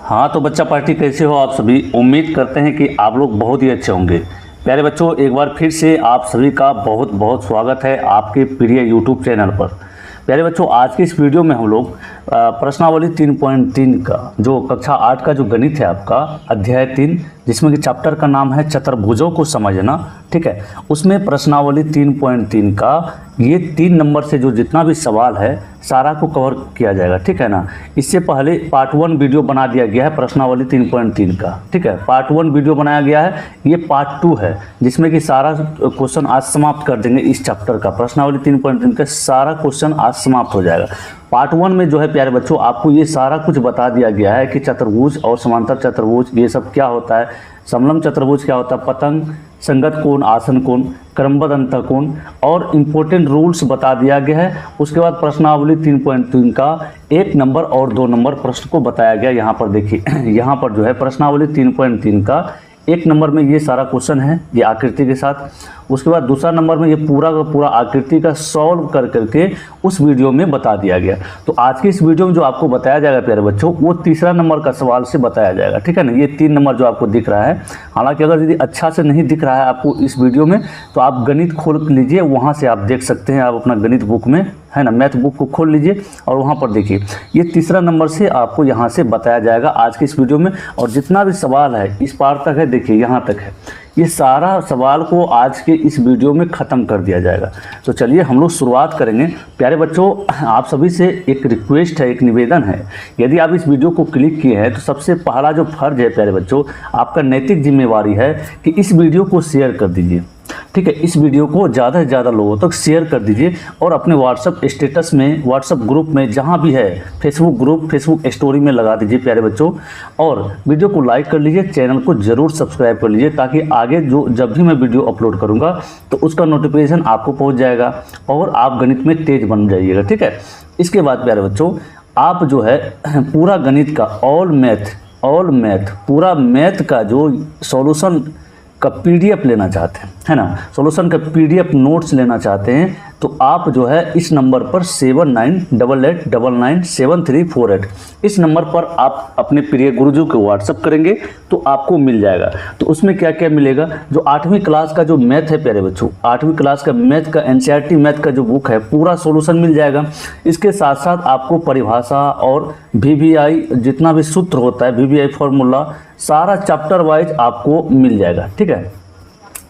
हाँ तो बच्चा पार्टी कैसे हो आप सभी। उम्मीद करते हैं कि आप लोग बहुत ही अच्छे होंगे। प्यारे बच्चों, एक बार फिर से आप सभी का बहुत बहुत स्वागत है आपके प्रिय यूट्यूब चैनल पर। प्यारे बच्चों, आज की इस वीडियो में हम लोग प्रश्नावली 3.3 का जो कक्षा 8 का जो गणित है आपका अध्याय 3, जिसमें कि चैप्टर का नाम है चतुर्भुजों को समझना, ठीक है, उसमें प्रश्नावली 3.3 का ये 3 नंबर से जो जितना भी सवाल है सारा को कवर किया जाएगा, ठीक है ना। इससे पहले पार्ट 1 वीडियो बना दिया गया है प्रश्नावली 3.3 का, ठीक है, पार्ट 1 वीडियो बनाया गया है। ये पार्ट 2 है जिसमें कि सारा क्वेश्चन आज समाप्त कर देंगे। इस चैप्टर का प्रश्नावली 3.3 का सारा क्वेश्चन आज समाप्त हो जाएगा। पार्ट 1 में जो है प्यारे बच्चों आपको ये सारा कुछ बता दिया गया है कि चतुर्भुज और समांतर चतुर्भुज ये सब क्या होता है, समलंब चतुर्भुज क्या होता है, पतंग, संगत कोण, आसन कोण, क्रमबद्ध अंतःकोण और इम्पोर्टेंट रूल्स बता दिया गया है। उसके बाद प्रश्नावली 3.3 का 1 नंबर और 2 नंबर प्रश्न को बताया गया। यहाँ पर देखिए, यहाँ पर जो है प्रश्नावली 3.3 का 1 नंबर में ये सारा क्वेश्चन है ये आकृति के साथ। उसके बाद दूसरा नंबर में ये पूरा का पूरा आकृति का सॉल्व कर करके उस वीडियो में बता दिया गया। तो आज की इस वीडियो में जो आपको बताया जाएगा प्यारे बच्चों, वो तीसरा नंबर का सवाल से बताया जाएगा, ठीक है ना। ये 3 नंबर जो आपको दिख रहा है, हालांकि अगर यदि अच्छा से नहीं दिख रहा है आपको इस वीडियो में तो आप गणित खोल लीजिए, वहाँ से आप देख सकते हैं। आप अपना गणित बुक में है ना, मैथ बुक को खोल लीजिए और वहाँ पर देखिए ये तीसरा नंबर से आपको यहाँ से बताया जाएगा आज की इस वीडियो में। और जितना भी सवाल है इस पार तक है, देखिए यहाँ तक है, ये सारा सवाल को आज के इस वीडियो में ख़त्म कर दिया जाएगा। तो चलिए हम लोग शुरुआत करेंगे। प्यारे बच्चों, आप सभी से एक रिक्वेस्ट है, एक निवेदन है, यदि आप इस वीडियो को क्लिक किए हैं तो सबसे पहला जो फर्ज है प्यारे बच्चों, आपका नैतिक जिम्मेवारी है कि इस वीडियो को शेयर कर दीजिए, ठीक है। इस वीडियो को ज़्यादा से ज़्यादा लोगों तक शेयर कर दीजिए और अपने व्हाट्सअप स्टेटस में, व्हाट्सअप ग्रुप में, जहाँ भी है, फेसबुक ग्रुप, फेसबुक स्टोरी में लगा दीजिए प्यारे बच्चों। और वीडियो को लाइक कर लीजिए, चैनल को ज़रूर सब्सक्राइब कर लीजिए ताकि आगे जो जब भी मैं वीडियो अपलोड करूँगा तो उसका नोटिफिकेशन आपको पहुँच जाएगा और आप गणित में तेज बन जाइएगा, ठीक है। इसके बाद प्यारे बच्चों, आप जो है पूरा गणित का ऑल मैथ पूरा मैथ का जो सॉल्यूशन का PDF लेना चाहते हैं, है ना, सॉल्यूशन का PDF नोट्स लेना चाहते हैं तो आप जो है इस नंबर पर 7988997348 इस नंबर पर आप अपने प्रिय गुरुजी को व्हाट्सअप करेंगे तो आपको मिल जाएगा। तो उसमें क्या क्या मिलेगा, जो 8वीं क्लास का जो मैथ है प्यारे बच्चों, 8वीं क्लास का मैथ का NCERT मैथ का जो बुक है पूरा सॉल्यूशन मिल जाएगा। इसके साथ साथ आपको परिभाषा और VBI जितना भी सूत्र होता है, VBI फॉर्मूला, सारा चैप्टर वाइज आपको मिल जाएगा, ठीक है।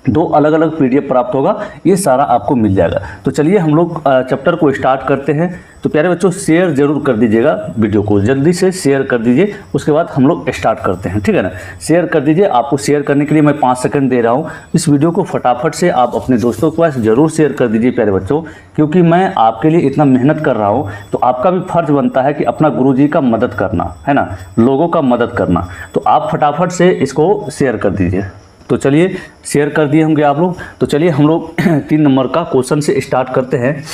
2 अलग अलग PDF प्राप्त होगा, ये सारा आपको मिल जाएगा। तो चलिए हम लोग चैप्टर को स्टार्ट करते हैं। तो प्यारे बच्चों शेयर जरूर कर दीजिएगा, वीडियो को जल्दी से शेयर कर दीजिए। उसके बाद हम लोग स्टार्ट करते हैं, ठीक है ना। शेयर कर दीजिए। आपको शेयर करने के लिए मैं 5 सेकंड दे रहा हूँ। इस वीडियो को फटाफट से आप अपने दोस्तों के पास जरूर शेयर कर दीजिए प्यारे बच्चों, क्योंकि मैं आपके लिए इतना मेहनत कर रहा हूँ तो आपका भी फर्ज बनता है कि अपना गुरुजी का मदद करना, है ना, लोगों का मदद करना। तो आप फटाफट से इसको शेयर कर दीजिए। तो चलिए शेयर कर दिए होंगे आप लोग। तो चलिए हम लोग 3 नंबर का क्वेश्चन से स्टार्ट करते हैं।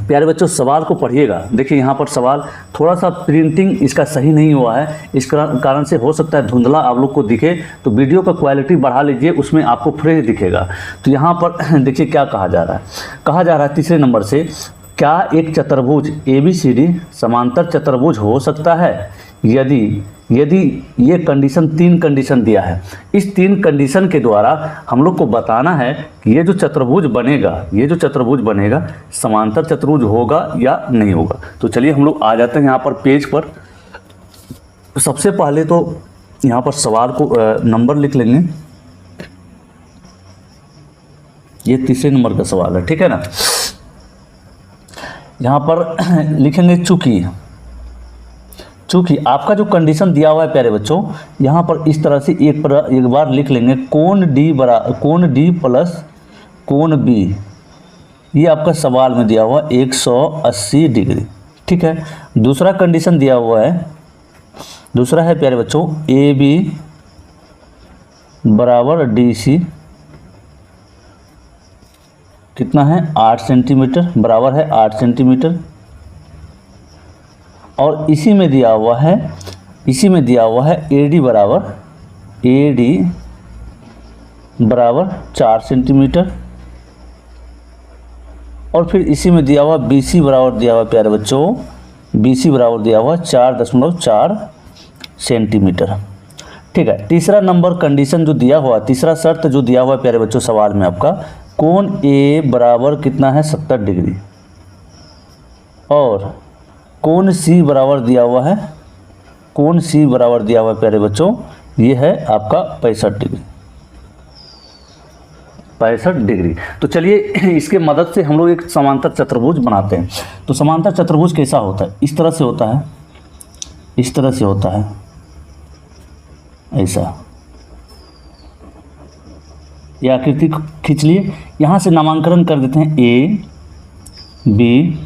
प्यारे बच्चों सवाल को पढ़िएगा। देखिए यहाँ पर सवाल थोड़ा सा प्रिंटिंग इसका सही नहीं हुआ है, इस कारण से हो सकता है धुंधला आप लोग को दिखे, तो वीडियो का क्वालिटी बढ़ा लीजिए, उसमें आपको फ्रेश दिखेगा। तो यहाँ पर देखिए क्या कहा जा रहा है। कहा जा रहा है तीसरे नंबर से, क्या एक चतुर्भुज ABCD समांतर चतुर्भुज हो सकता है यदि ये कंडीशन 3 कंडीशन दिया है। इस 3 कंडीशन के द्वारा हम लोग को बताना है कि ये जो चतुर्भुज बनेगा समांतर चतुर्भुज होगा या नहीं होगा। तो चलिए हम लोग आ जाते हैं यहाँ पर पेज पर। सबसे पहले तो यहाँ पर सवाल को नंबर लिख लेंगे। ये तीसरे नंबर का सवाल है, ठीक है ना। यहाँ पर लिखेंगे चूंकि आपका जो कंडीशन दिया हुआ है प्यारे बच्चों, यहाँ पर इस तरह से एक बार लिख लेंगे, कोण D प्लस कोण B, ये आपका सवाल में दिया हुआ 180 डिग्री, ठीक है। दूसरा कंडीशन दिया हुआ है, दूसरा है प्यारे बच्चों AB बराबर DC, कितना है 8 सेंटीमीटर, बराबर है 8 सेंटीमीटर। और इसी में दिया हुआ है AD बराबर 4 सेंटीमीटर। और फिर इसी में दिया हुआ BC बराबर दिया हुआ प्यारे बच्चों, BC बराबर दिया हुआ 4.4 सेंटीमीटर। ठीक है, तीसरा नंबर कंडीशन जो दिया हुआ, तीसरा शर्त जो दिया हुआ है प्यारे बच्चों सवाल में आपका, कोण ए बराबर कितना है 70 डिग्री और कोण सी बराबर दिया हुआ है, कोण सी बराबर दिया हुआ है प्यारे बच्चों, ये है आपका 65 डिग्री, 65 डिग्री। तो चलिए इसके मदद से हम लोग एक समांतर चतुर्भुज बनाते हैं। तो समांतर चतुर्भुज कैसा होता है, इस तरह से होता है, इस तरह से होता है, ऐसा ये आकृति खींच लिए। यहाँ से नामांकन कर देते हैं ए, बी,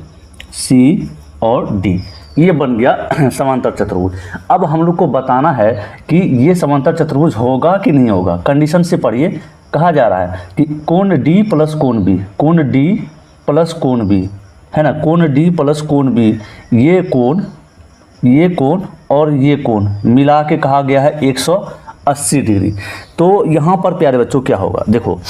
सी और डी, ये बन गया समांतर चतुर्भुज। अब हम लोग को बताना है कि ये समांतर चतुर्भुज होगा कि नहीं होगा। कंडीशन से पढ़िए, कहा जा रहा है कि कोण डी प्लस कोण बी, कोण डी प्लस कोण बी है ना, कोण डी प्लस कोण बी, ये कोण और ये कोण मिला के कहा गया है 180 डिग्री। तो यहाँ पर प्यारे बच्चों क्या होगा, देखो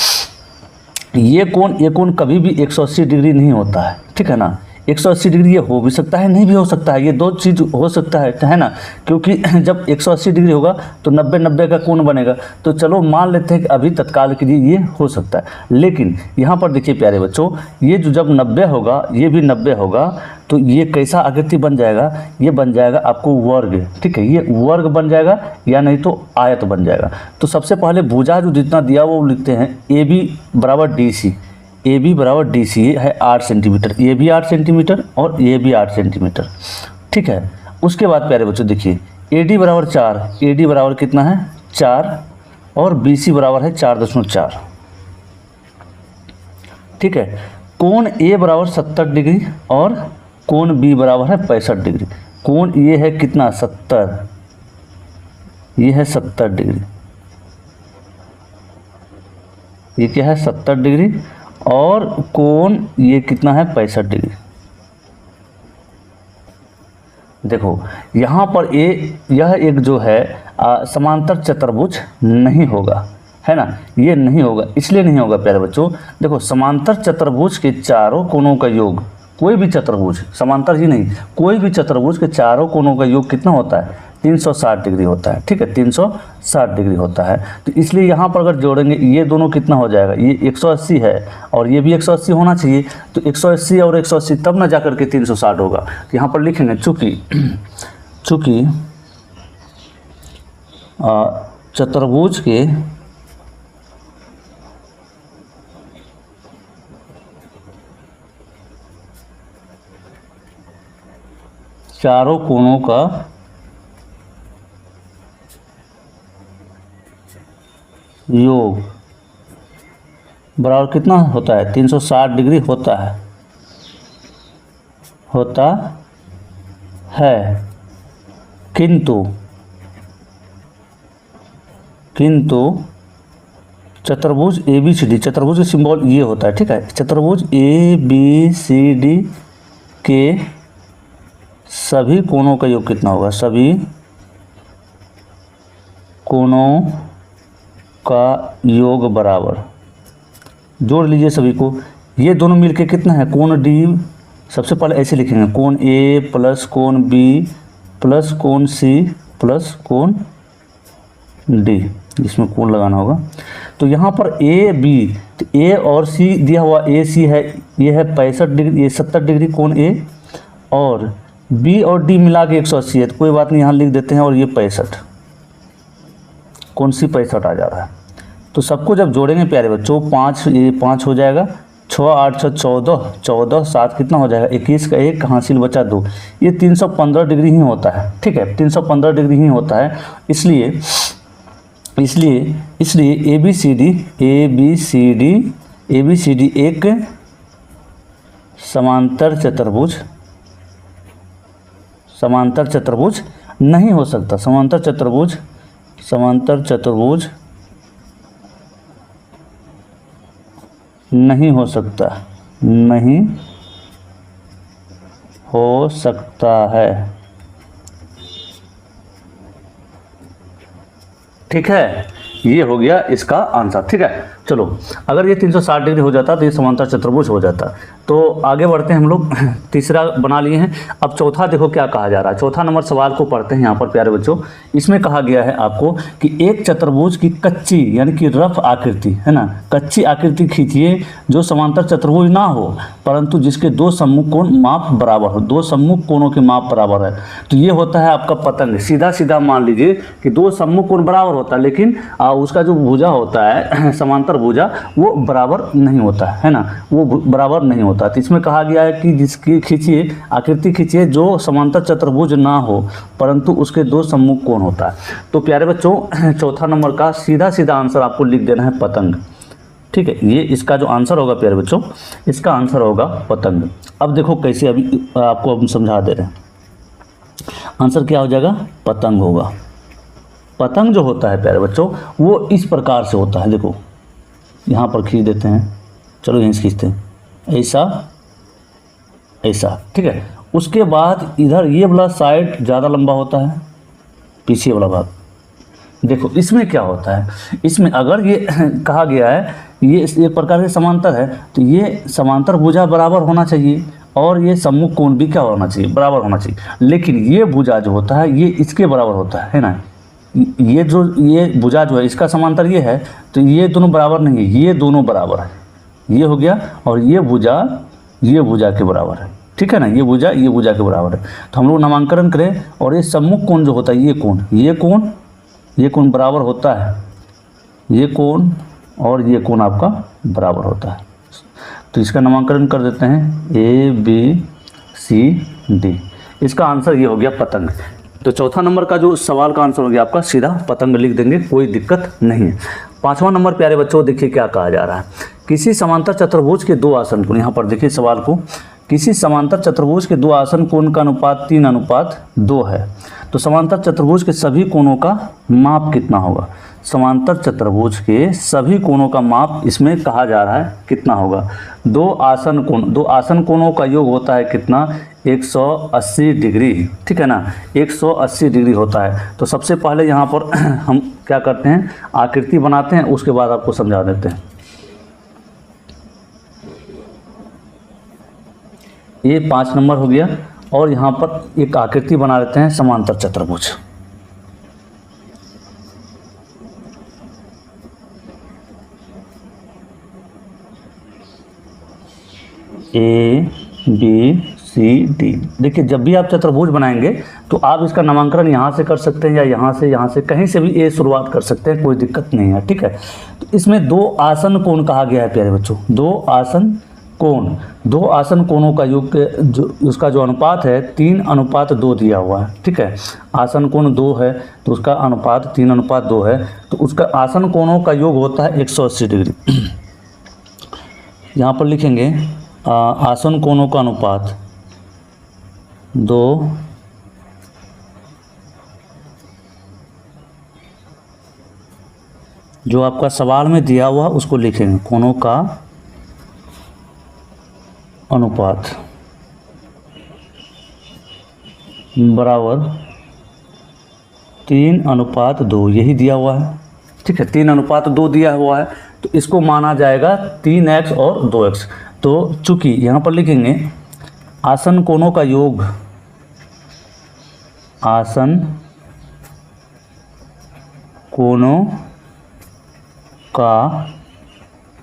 ये कोण कभी भी 180 डिग्री नहीं होता है, ठीक है ना। 180 डिग्री ये हो भी सकता है, नहीं भी हो सकता है, ये दो चीज़ हो सकता है ना, क्योंकि जब 180 डिग्री होगा तो 90-90 का कोण बनेगा। तो चलो मान लेते हैं कि अभी तत्काल के लिए ये हो सकता है। लेकिन यहाँ पर देखिए प्यारे बच्चों, ये जो जब 90 होगा ये भी 90 होगा, तो ये कैसा आकृति बन जाएगा, ये बन जाएगा आपको वर्ग, ठीक है, ये वर्ग बन जाएगा या नहीं तो आयत बन जाएगा। तो सबसे पहले भुजा जो जितना दिया वो लिखते हैं, ए बी बराबर डी सी, ए बी बराबर डी सी है 8 सेंटीमीटर, ये भी 8 सेंटीमीटर और ये भी 8 सेंटीमीटर, ठीक है। उसके बाद प्यारे बच्चों देखिए ए डी बराबर 4, ए डी बराबर कितना है 4 और बी सी बराबर है 4.4, ठीक है। कोण ए बराबर 70 डिग्री और कोण बी बराबर है 65 डिग्री। कोण ये है कितना 70, ये है 70 डिग्री, ये क्या है 70 डिग्री और कोण ये कितना है 65 डिग्री। देखो यहाँ पर यह एक जो है समांतर चतुर्भुज नहीं होगा, है ना, ये नहीं होगा। इसलिए नहीं होगा प्यारे बच्चों, देखो समांतर चतुर्भुज के चारों कोणों का योग, कोई भी चतुर्भुज, समांतर ही नहीं, कोई भी चतुर्भुज के चारों कोणों का योग कितना होता है 360 डिग्री होता है, ठीक है, 360 डिग्री होता है। तो इसलिए यहाँ पर अगर जोड़ेंगे ये दोनों कितना हो जाएगा, ये 180 है और ये भी 180 होना चाहिए, तो 180 और 180 तब ना जाकर के 360 होगा। तो यहाँ पर लिखेंगे चूँकि चतुर्भुज के चारों कोणों का योग बराबर कितना होता है 360 डिग्री होता है, किंतु चतुर्भुज ए बी सी डी, चतुर्भुज का सिंबल ये होता है, ठीक है। चतुर्भुज ए बी सी डी के सभी कोणों का योग कितना होगा, सभी कोणों का योग बराबर, जोड़ लीजिए सभी को, ये दोनों मिलके कितना है कोण डी, सबसे पहले ऐसे लिखेंगे कोण ए प्लस कोण बी प्लस कोण सी प्लस कोण डी, जिसमें कोण लगाना होगा। तो यहाँ पर ए बी, तो ए और सी दिया हुआ, ए सी है, ये है 65 डिग्री, ये 70 डिग्री कोण ए, और बी और डी मिला के 180 है, तो कोई बात नहीं यहाँ लिख देते हैं, और ये 65, कौन सी 65 आ जा रहा है। तो सबको जब जोड़ेंगे प्यारे बच्चों 5, ये 5 हो जाएगा, 6 8 6 14, 14 7 कितना हो जाएगा 21 का 1 हासिल बचा 2, ये 315 डिग्री ही होता है, ठीक है, 315 डिग्री ही होता है। इसलिए ए बी सी डी एक समांतर चतुर्भुज नहीं हो सकता, समांतर चतुर्भुज नहीं हो सकता है, ठीक है। ये हो गया इसका आंसर, ठीक है। चलो अगर ये 360 डिग्री हो जाता तो ये समांतर चतुर्भुज हो जाता। तो आगे बढ़ते हैं हम लोग, तीसरा बना लिए हैं। अब चौथा देखो क्या कहा जा रहा है। चौथा नंबर सवाल को पढ़ते हैं यहाँ पर प्यारे बच्चों। इसमें कहा गया है आपको कि एक चतुर्भुज की कच्ची यानी कि रफ आकृति है ना, कच्ची आकृति खींचिए जो समांतर चतुर्भुज ना हो परंतु जिसके दो सम्मुख कोण माप बराबर हो। दो सम्मुख कोणों के माप बराबर है तो ये होता है आपका पतंग। सीधा सीधा मान लीजिए कि दो सम्मुख कोण बराबर होता है लेकिन उसका जो भुजा होता है समांतर भुजा वो बराबर नहीं होता है ना, वो बराबर नहीं होता। तो इसमें कहा गया है कि जिसकी खींचिए आकृति खींचिए जो समांतर चतुर्भुज ना हो परंतु उसके दो सम्मुख कोण होता है। तो प्यारे बच्चों चौथा नंबर का सीधा सीधा आंसर आपको लिख देना है पतंग। ठीक है, ये इसका जो आंसर होगा प्यारे बच्चों, इसका आंसर होगा पतंग। अब देखो कैसे, अभी आपको हम समझा दे रहे हैं। आंसर क्या हो जाएगा, पतंग होगा। पतंग जो होता है प्यारे बच्चों वो इस प्रकार से होता है। देखो यहाँ पर खींच देते हैं, चलो यहीं से खींचते हैं, ऐसा ऐसा, ठीक है। उसके बाद इधर ये वाला साइड ज़्यादा लंबा होता है, पीछे वाला भाग। देखो इसमें क्या होता है, इसमें अगर ये कहा गया है ये एक प्रकार के समांतर है तो ये समांतर भुजा बराबर होना चाहिए और ये सम्मुख कोण भी क्या होना चाहिए, बराबर होना चाहिए। लेकिन ये भुजा जो होता है ये इसके बराबर होता है ना, ये भुजा जो है इसका समांतर ये है तो ये दोनों बराबर नहीं है, ये दोनों बराबर है। ये हो गया और ये भुजा के बराबर है, ठीक है ना, ये भुजा के बराबर है। तो हम लोग नामांकन करें और ये सम्मुख कोण जो होता है ये कोण बराबर होता है, ये कोण और ये कोण आपका बराबर होता है। तो इसका नामांकन कर देते हैं ABCD। इसका आंसर ये हो गया पतंग। तो चौथा नंबर का जो सवाल का आंसर हो गया आपका सीधा पतंग लिख देंगे, कोई दिक्कत नहीं है। पांचवा नंबर प्यारे बच्चों देखिए क्या कहा जा रहा है। किसी समांतर चतुर्भुज के दो आसन कोण, यहाँ पर देखिए सवाल को, किसी समांतर चतुर्भुज के दो आसन कोण का अनुपात 3:2 है तो समांतर चतुर्भुज के सभी कोणों का माप कितना होगा। समांतर चतुर्भुज के सभी कोणों का माप इसमें कहा जा रहा है कितना होगा। दो आसन कोणों का योग होता है कितना, 180 डिग्री, ठीक है ना, 180 डिग्री होता है। तो सबसे पहले यहाँ पर हम क्या करते हैं, आकृति बनाते हैं, उसके बाद आपको समझा देते हैं। ये 5 नंबर हो गया और यहाँ पर एक आकृति बना लेते हैं समांतर चतुर्भुज। ABCD। देखिए जब भी आप चतुर्भुज बनाएंगे तो आप इसका नामांकन यहाँ से कर सकते हैं या यहाँ से कहीं से भी ए शुरुआत कर सकते हैं, कोई दिक्कत नहीं है, ठीक है। तो इसमें दो आसन कोण कहा गया है प्यारे बच्चों, दो आसन कोणों का योग जो उसका जो अनुपात है 3:2 दिया हुआ है, ठीक है। आसन कोण 2 है तो उसका अनुपात 3:2 है तो उसका आसन कोणों का योग होता है 180 डिग्री। यहाँ पर लिखेंगे आसन कोणों का अनुपात 2 जो आपका सवाल में दिया हुआ उसको लिखेंगे, कोणों का अनुपात बराबर 3:2 यही दिया हुआ है, ठीक है। 3:2 दिया हुआ है तो इसको माना जाएगा 3x और 2x। तो चूंकि यहाँ पर लिखेंगे आसन कोणों का योग, आसन कोणों का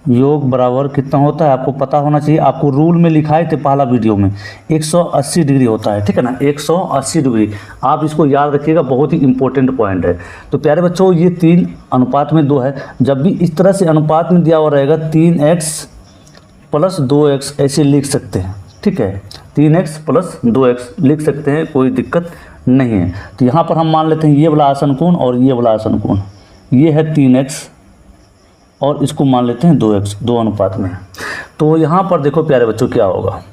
योग बराबर कितना होता है आपको पता होना चाहिए। आपको रूल में लिखाए थे पहला वीडियो में 180 डिग्री होता है, ठीक है ना, 180 डिग्री। आप इसको याद रखिएगा, बहुत ही इंपॉर्टेंट पॉइंट है। तो प्यारे बच्चों ये 3:2 है। जब भी इस तरह से अनुपात में दिया हुआ रहेगा 3x + 2x ऐसे लिख सकते हैं, ठीक है, 3x + 2x लिख सकते हैं, कोई दिक्कत नहीं है। तो यहाँ पर हम मान लेते हैं ये वाला आसन कोण और ये वाला आसन कोण, ये है 3x और इसको मान लेते हैं 2x, 2 अनुपात में। तो यहाँ पर देखो प्यारे बच्चों क्या होगा,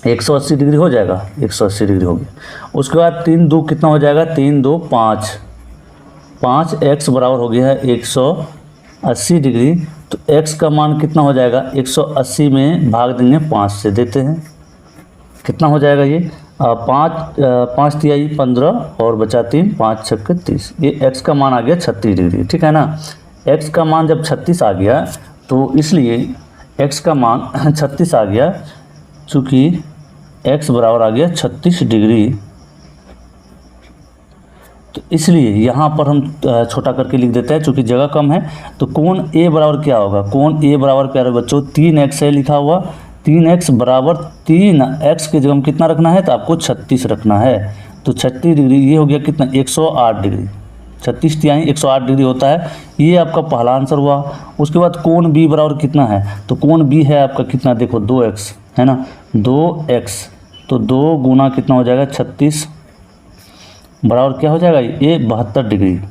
180 डिग्री हो जाएगा, 180 डिग्री हो गया। उसके बाद 3 2 कितना हो जाएगा, 3 2 5, 5x बराबर हो गया है 180 डिग्री। तो x का मान कितना हो जाएगा, 180 में भाग देंगे 5 से, देते हैं कितना हो जाएगा ये 5 तिहाई 15 और बचा 3, 5 छक्के 30। ये x का मान आ गया 36 डिग्री, ठीक है ना। x का मान जब 36 आ गया तो इसलिए x का मान 36 आ गया, चूँकि x बराबर आ गया 36 डिग्री, तो इसलिए यहाँ पर हम छोटा करके लिख देते हैं, चूँकि जगह कम है। तो कोण A बराबर क्या होगा, कोण A बराबर प्यारे बच्चों 3x है लिखा हुआ, 3x बराबर 3x की जगह कितना रखना है, तो आपको 36 रखना है। तो 36 डिग्री ये हो गया कितना, 108 डिग्री, 36 तिहाई 108 डिग्री होता है। ये आपका पहला आंसर हुआ। उसके बाद कोण B बराबर कितना है, तो कोण B है आपका कितना, देखो 2x है ना, 2x, तो 2 गुना कितना हो जाएगा 36 बराबर क्या हो जाएगा, ये 72 डिग्री।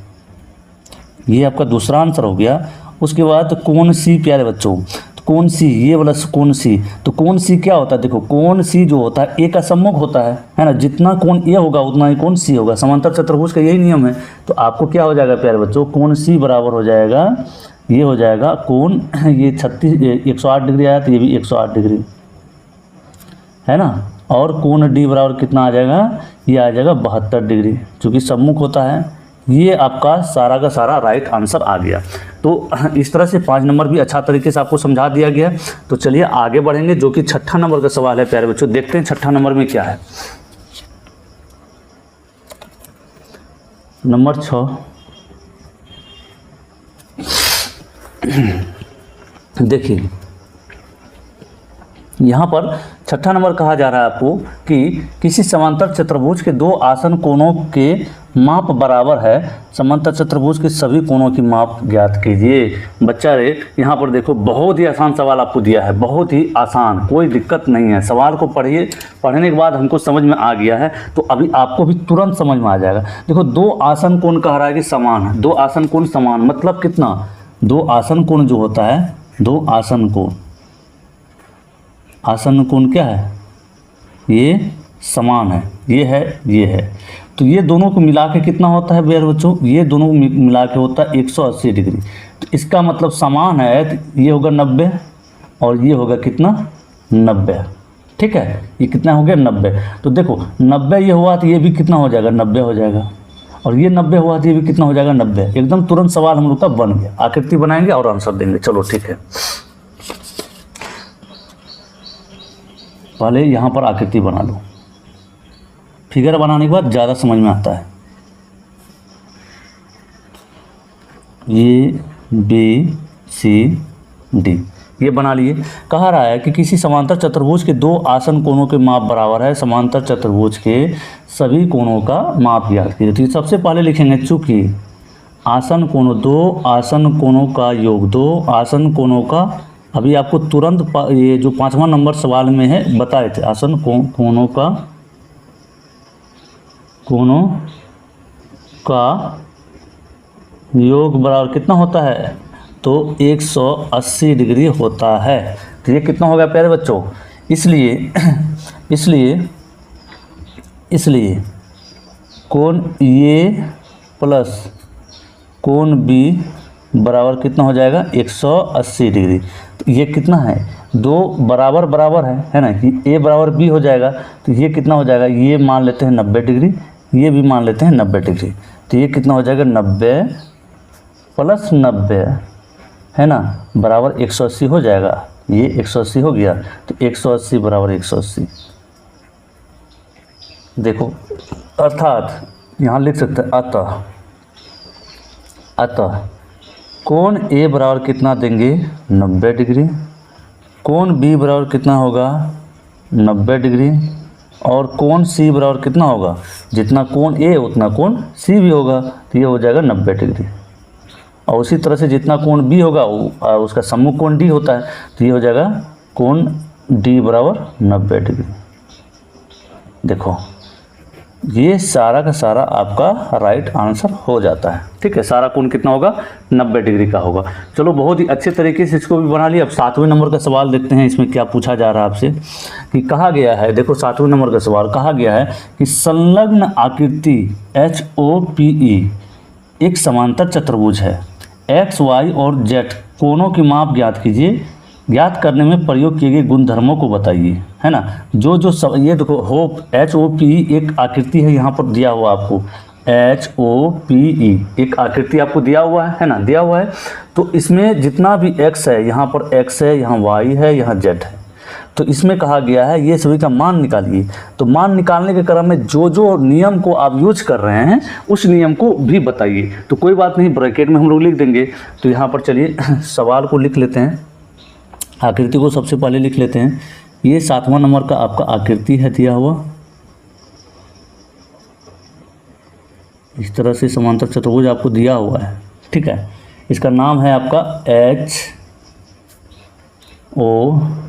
ये आपका दूसरा आंसर हो गया। उसके बाद कोण C प्यारे बच्चों, तो कोण C, ये वाला कोण C, तो कोण C क्या होता है, देखो कोण C जो होता है A का सम्मुख होता है ना, जितना कोण A होगा उतना ही कोण C होगा, समांतर चतुर्भुज का यही नियम है। तो आपको क्या हो जाएगा प्यारे बच्चों, कोण C बराबर हो जाएगा, ये हो जाएगा कोण, ये 108 डिग्री आया तो ये भी 108 डिग्री है ना, और कोण D बराबर कितना आ जाएगा, ये आ जाएगा 72 डिग्री, चूँकि सम्मुख होता है। ये आपका सारा का सारा राइट आंसर आ गया। तो इस तरह से 5 नंबर भी अच्छा तरीके से आपको समझा दिया गया। तो चलिए आगे बढ़ेंगे, जो कि 6ठा नंबर का सवाल है प्यारे बच्चों। देखते हैं 6ठा नंबर में क्या है। नंबर 6, देखिए यहाँ पर 6ठा नंबर कहा जा रहा है आपको कि किसी समांतर चतुर्भुज के 2 आसन कोणों के माप बराबर है, समांतर चतुर्भुज के सभी कोणों की माप ज्ञात कीजिए। बच्चा रे यहाँ पर देखो, बहुत ही आसान सवाल आपको दिया है, बहुत ही आसान, कोई दिक्कत नहीं है। सवाल को पढ़िए, पढ़ने के बाद हमको समझ में आ गया है तो अभी आपको भी तुरंत समझ में आ जाएगा। देखो 2 आसन कोण कह रहा है कि समान है, 2 आसन कोण समान मतलब कितना, 2 आसन कोण जो होता है, 2 आसन कोण, आसन कोण क्या है, ये समान है, ये है, ये है। तो ये दोनों को मिला के कितना होता है प्यारे बच्चों, ये दोनों को मिला के होता है 180 डिग्री। तो इसका मतलब समान है, तो ये होगा 90 और ये होगा कितना 90, ठीक है। ये कितना हो गया 90। तो देखो 90 ये हुआ तो ये भी कितना हो जाएगा 90 हो जाएगा, और ये 90 हुआ तो ये भी कितना हो जाएगा 90। एकदम तुरंत सवाल हम लोग का बन गया। आकृति बनाएंगे और आंसर देंगे। चलो ठीक है, पहले यहाँ पर आकृति बना लो, फिगर बनाने के बाद ज़्यादा समझ में आता है। ये ABCD ये बना लिए। कहा रहा है कि किसी समांतर चतुर्भुज के 2 आसन कोणों के माप बराबर है, समांतर चतुर्भुज के सभी कोणों का माप ज्ञात कीजिए। तो सबसे पहले लिखेंगे, चूँकि आसन कोणों, 2 आसन कोणों का योग, 2 आसन कोणों का, अभी आपको तुरंत ये जो 5वां नंबर सवाल में है बताए थे, आसन कोणों का योग बराबर कितना होता है, तो 180 डिग्री होता है। तो ये कितना हो गया प्यारे बच्चों, इसलिए कोण A प्लस कोण B बराबर कितना हो जाएगा 180 डिग्री। तो ये कितना है, 2 बराबर बराबर है ना, कि A बराबर B हो जाएगा। तो ये कितना हो जाएगा, ये मान लेते हैं 90 डिग्री, ये भी मान लेते हैं 90 डिग्री। तो ये कितना हो जाएगा 90 प्लस 90 है ना, बराबर 180 हो जाएगा। ये 180 हो गया, तो 180 बराबर 180। देखो अर्थात यहाँ लिख सकते हैं, अतः कोण A बराबर कितना देंगे 90 डिग्री, कोण B बराबर कितना होगा 90 डिग्री, और कोण C बराबर कितना होगा, जितना कोण A उतना कोण C भी होगा। तो ये हो जाएगा 90 डिग्री। और उसी तरह से जितना कोण B होगा उसका सम्मुख कोण D होता है, तो ये हो जाएगा कोण D बराबर 90 डिग्री। देखो ये सारा का सारा आपका राइट आंसर हो जाता है, ठीक है। सारा कोण कितना होगा 90 डिग्री का होगा। चलो बहुत ही अच्छे तरीके से इसको भी बना लिया। अब 7वें नंबर का सवाल देखते हैं, इसमें क्या पूछा जा रहा है आपसे। कि कहा गया है, देखो 7वें नंबर का सवाल कहा गया है कि संलग्न आकृति HOPE एक समांतर चतुर्भुज है, X, Y और Z कोणों की माप ज्ञात कीजिए, ज्ञात करने में प्रयोग किए गए गुणधर्मों को बताइए, है ना। जो सब ये देखो HOPE एक आकृति है, यहाँ पर दिया हुआ आपको HOPE एक आकृति आपको दिया हुआ है ना, दिया हुआ है। तो इसमें जितना भी x है, यहाँ पर x है, यहाँ y है, यहाँ z है, तो इसमें कहा गया है ये सभी का मान निकालिए। तो मान निकालने के क्रम में जो जो नियम को आप यूज कर रहे हैं उस नियम को भी बताइए। तो कोई बात नहीं, ब्रैकेट में हम लोग लिख देंगे। तो यहाँ पर चलिए सवाल को लिख लेते हैं, आकृति को सबसे पहले लिख लेते हैं। ये 7वां नंबर का आपका आकृति है दिया हुआ, इस तरह से समांतर चतुर्भुज आपको दिया हुआ है, ठीक है। इसका नाम है आपका HOPE,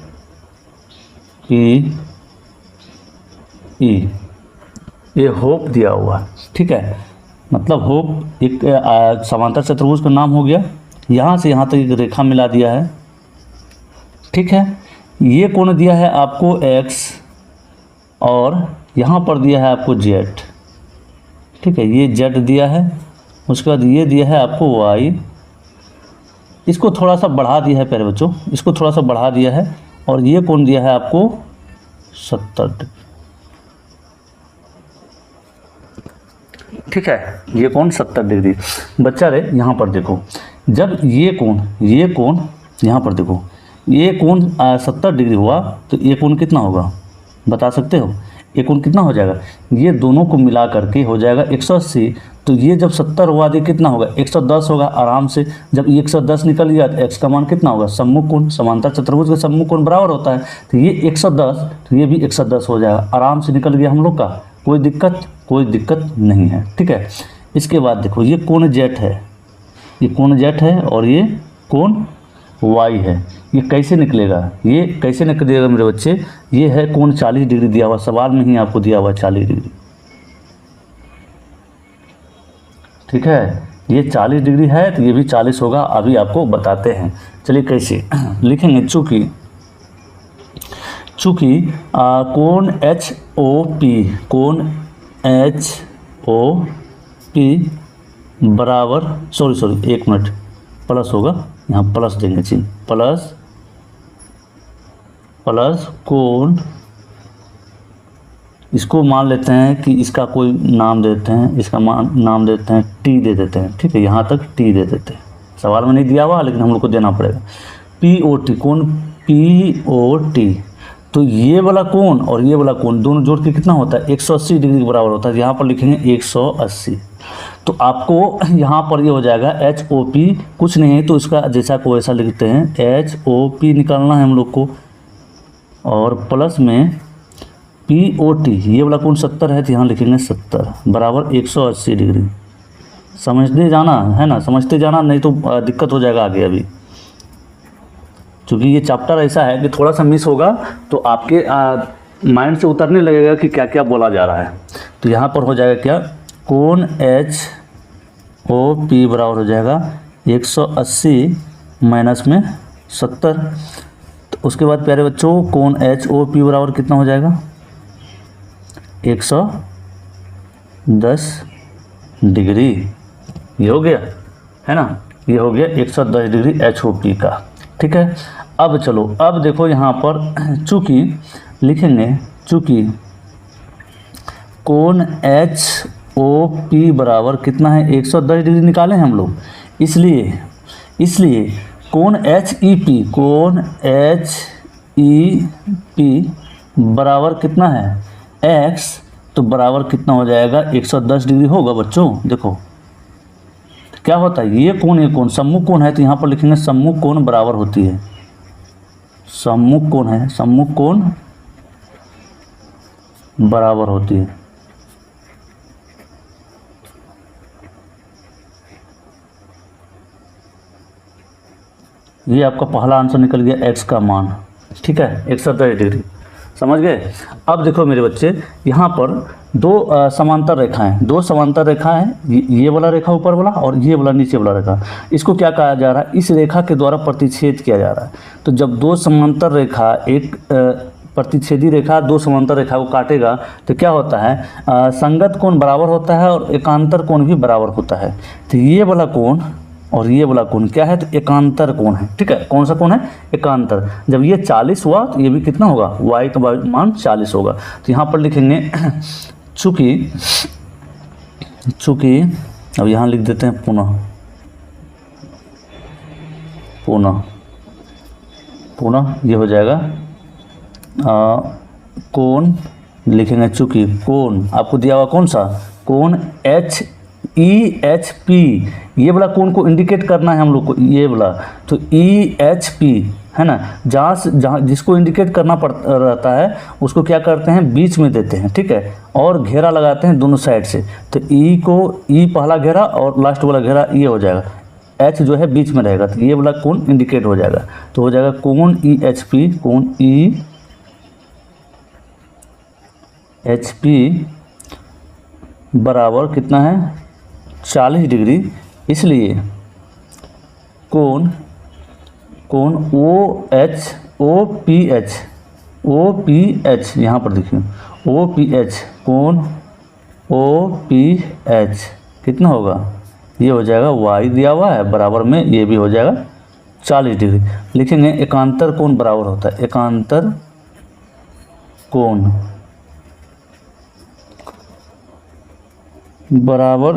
ये होप दिया हुआ है, ठीक है। मतलब होप एक समांतर चतुर्भुज का नाम हो गया। यहाँ से यहाँ तक एक रेखा मिला दिया है, ठीक है। ये कोण दिया है आपको x और यहाँ पर दिया है आपको z, ठीक है। ये z दिया है, उसके बाद ये दिया है आपको y, इसको थोड़ा सा बढ़ा दिया है प्यारे बच्चों, इसको थोड़ा सा बढ़ा दिया है, और ये कोण दिया है आपको 70 डिग्री, ठीक है। ये कोण 70 डिग्री। बच्चा रे यहाँ पर देखो, जब ये कोण यहाँ पर देखो, ये कोण 70 डिग्री हुआ तो ये कोण कितना होगा बता सकते हो? ये कोण कितना हो जाएगा? ये दोनों को मिला करके हो जाएगा 180। तो ये जब 70 हुआ तो कितना होगा? 110 होगा आराम से। जब ये 110 निकल गया तो x का मान कितना होगा? सम्मुख कोण, समांतर चतुर्भुज का सम्मुख कोण बराबर होता है, तो ये 110, तो ये भी 110 हो जाएगा, आराम से निकल गया हम लोग का। कोई दिक्कत नहीं है, ठीक है। इसके बाद देखो ये कोण z है, ये कोण z है और ये कोण y है। ये कैसे निकलेगा? ये कैसे निकलेगा मेरे बच्चे? ये है कोण 40 डिग्री दिया हुआ, सवाल में ही आपको दिया हुआ 40 डिग्री, ठीक है। ये 40 डिग्री है तो ये भी 40 होगा, अभी आपको बताते हैं। चलिए कैसे लिखेंगे? चूँकि कोण HOP बराबर सॉरी 1 मिनट, प्लस होगा, यहाँ प्लस देंगे चिन्ह, प्लस कोण, इसको मान लेते हैं कि इसका कोई नाम देते हैं, इसका नाम देते हैं T दे देते हैं, ठीक है। यहाँ तक T दे देते हैं, सवाल में नहीं दिया हुआ लेकिन हम लोग को देना पड़ेगा। POT, कोण POT, तो ये वाला कोण और ये वाला कोण दोनों जोड़ के कितना होता है? 180 डिग्री के बराबर होता है। यहाँ पर लिखेंगे 180, तो आपको यहाँ पर ये हो जाएगा HOP, कुछ नहीं है तो इसका जैसा को वैसा लिखते हैं, HOP निकालना है हम लोग को, और प्लस में POT, ये वाला कोण 70 है तो यहाँ लिखेंगे 70 बराबर 180 डिग्री। समझते जाना है ना, समझते जाना, नहीं तो दिक्कत हो जाएगा आगे। अभी क्योंकि ये चैप्टर ऐसा है कि थोड़ा सा मिस होगा तो आपके माइंड से उतरने लगेगा कि क्या क्या बोला जा रहा है। तो यहाँ पर हो जाएगा क्या? कोण HOP बराबर हो जाएगा 180 माइनस में 70। तो उसके बाद प्यारे बच्चों कोण HOP बराबर कितना हो जाएगा? 110 डिग्री। ये हो गया है ना, ये हो गया 110 डिग्री HOP का, ठीक है। अब चलो, अब देखो यहाँ पर चूँकि लिखेंगे, चूँकि कोण HOP बराबर कितना है? 110 डिग्री निकाले हैं हम लोग, इसलिए कोण HEP बराबर कितना है? x, तो बराबर कितना हो जाएगा? 110 डिग्री होगा बच्चों। देखो क्या होता है, ये कोण सम्मुख कोण है तो यहाँ पर लिखेंगे सम्मुख कोण बराबर होती है, सम्मुख कोण है, सम्मुख कोण बराबर होती है। ये आपका पहला आंसर निकल गया, x का मान, ठीक है, 110 डिग्री। समझ गए? अब देखो मेरे बच्चे, यहाँ पर दो समांतर रेखाएं, ये वाला रेखा ऊपर वाला और ये वाला नीचे वाला रेखा। इसको क्या कहा जा रहा है? इस रेखा के द्वारा प्रतिच्छेद किया जा रहा है। तो जब दो समांतर रेखा, एक प्रतिच्छेदी रेखा दो समांतर रेखा को काटेगा तो क्या होता है? संगत कोण बराबर होता है और एकांतर कोण भी बराबर होता है। तो ये वाला कोण और ये वाला कोण क्या है? तो एकांतर कोण है, ठीक है। कौन सा कोण है? एकांतर। जब ये 40 हुआ तो ये भी कितना होगा? y का मान 40 होगा। तो यहाँ पर लिखेंगे चूँकि चूँकि अब यहाँ लिख देते हैं पुनः पुनः पुनः ये हो जाएगा कोण लिखेंगे, चूँकि कोण आपको दिया हुआ कौन सा कोण HEHP, ये वाला कोण को इंडिकेट करना है हम लोग को, ये वाला तो EHP है ना, जहाँ जिसको इंडिकेट करना रहता है उसको क्या करते हैं बीच में देते हैं, ठीक है, और घेरा लगाते हैं दोनों साइड से। तो E पहला घेरा और लास्ट वाला घेरा ये हो जाएगा, H जो है बीच में रहेगा, तो ये वाला कोण इंडिकेट हो जाएगा, तो हो जाएगा कोण EHP, कोण EHP बराबर कितना है 40 डिग्री। इसलिए कोण OPH यहाँ पर देखिए OPH, कोण OPH कितना होगा, ये हो जाएगा y दिया हुआ है बराबर में ये भी हो जाएगा 40 डिग्री। लिखेंगे एकांतर कोण बराबर होता है, एकांतर कोण बराबर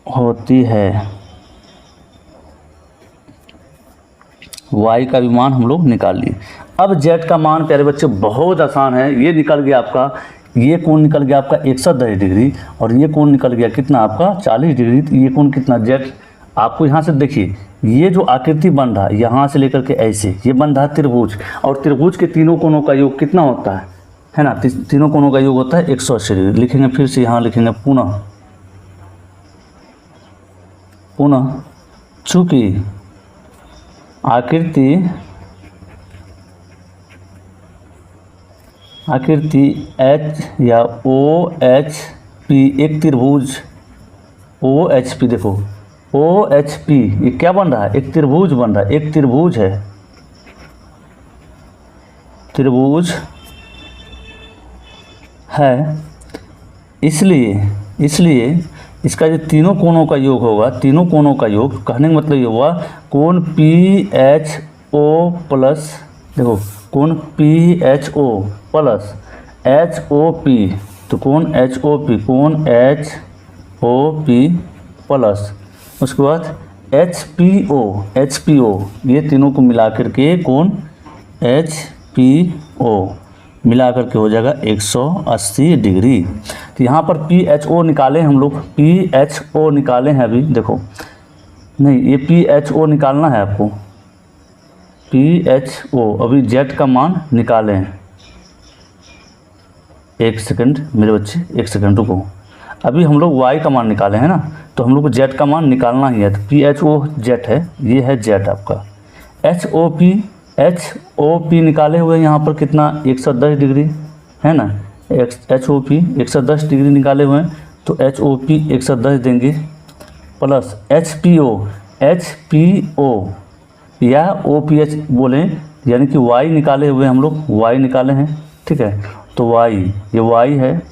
होती है y का भी मान हम लोग निकाल लिए। अब z का मान प्यारे बच्चे बहुत आसान है, ये निकल गया आपका, ये कोण निकल गया आपका 110 डिग्री और ये कोण निकल गया कितना आपका 40 डिग्री। तो ये कोण कितना z आपको यहाँ से देखिए, ये जो आकृति बन रहा है यहाँ से लेकर के ऐसे ये बन रहा है त्रिभुज, और त्रिभुज के तीनों कोणों का योग कितना होता है ना, तीनों कोणों का योग होता है 180 डिग्री। लिखेंगे फिर से यहाँ लिखेंगे पुनः पुनः, चूँकि आकृति H या OHP एक त्रिभुज OHP, देखो OHP ये क्या बन रहा है, एक त्रिभुज बन रहा है, एक त्रिभुज है, त्रिभुज है, इसलिए इसका जो तीनों कोणों का योग होगा, तीनों कोणों का योग कहने का मतलब ये हुआ कोण PHO प्लस, देखो कोण PHO प्लस HOP, तो कोण HOP, कोण HOP प्लस उसके बाद HPO, ये तीनों को मिलाकर के कोण HPO मिलाकर के हो जाएगा 180 डिग्री। तो यहाँ पर PHO निकाले हम लोग, PHO निकाले हैं अभी, देखो नहीं ये PHO निकालना है आपको, PHO अभी Z का मान निकाले हैं। एक सेकंड मेरे बच्चे, एक सेकंड रुको, अभी हम लोग Y का मान निकाले हैं ना, तो हम लोग को Z का मान निकालना ही है। तो PHO Z है, ये है Z आपका। HOP निकाले हुए यहाँ पर कितना 110 डिग्री है ना, HOP 110 डिग्री निकाले हुए हैं, तो HOP 110 देंगे प्लस HPO या OPH बोलें, यानी कि Y निकाले हुए हम लोग, Y निकाले हैं, ठीक है, तो Y ये Y है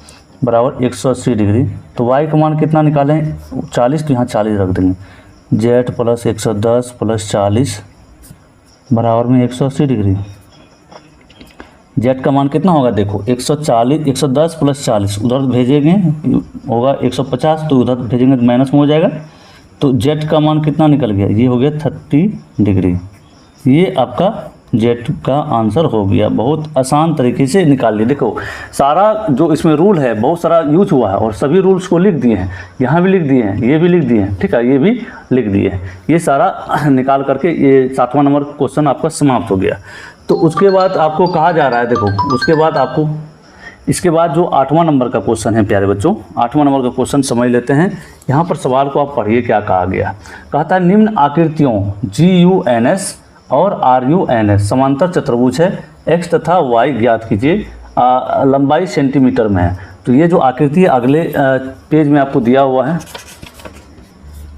बराबर 180 डिग्री। तो Y का मान कितना निकालें 40, तो यहाँ 40 रख देंगे, Z प्लस 110 प्लस 40 बराबर में 180 डिग्री। Z का मान कितना होगा, देखो 110 प्लस 40 उधर भेजेंगे होगा 150, तो उधर भेजेंगे तो माइनस में हो जाएगा, तो Z का मान कितना निकल गया, ये हो गया 30 डिग्री। ये आपका Z का आंसर हो गया, बहुत आसान तरीके से निकाल लिए। देखो सारा जो इसमें रूल है बहुत सारा यूज हुआ है और सभी रूल्स को लिख दिए हैं, यहाँ भी लिख दिए हैं, ये भी लिख दिए हैं, ठीक है, ये भी लिख दिए हैं, ये सारा निकाल करके ये 7वां नंबर क्वेश्चन आपका समाप्त हो गया। तो उसके बाद आपको कहा जा रहा है, देखो उसके बाद आपको इसके बाद जो 8वां नंबर का क्वेश्चन है प्यारे बच्चों, 8वां नंबर का क्वेश्चन समझ लेते हैं। यहाँ पर सवाल को आप पढ़िए क्या कहा गया। कहता है निम्न आकृतियों GUNS और RUNS समांतर चतुर्भुज है, X तथा Y ज्ञात कीजिए, लंबाई सेंटीमीटर में है। तो ये जो आकृति अगले पेज में आपको दिया हुआ है,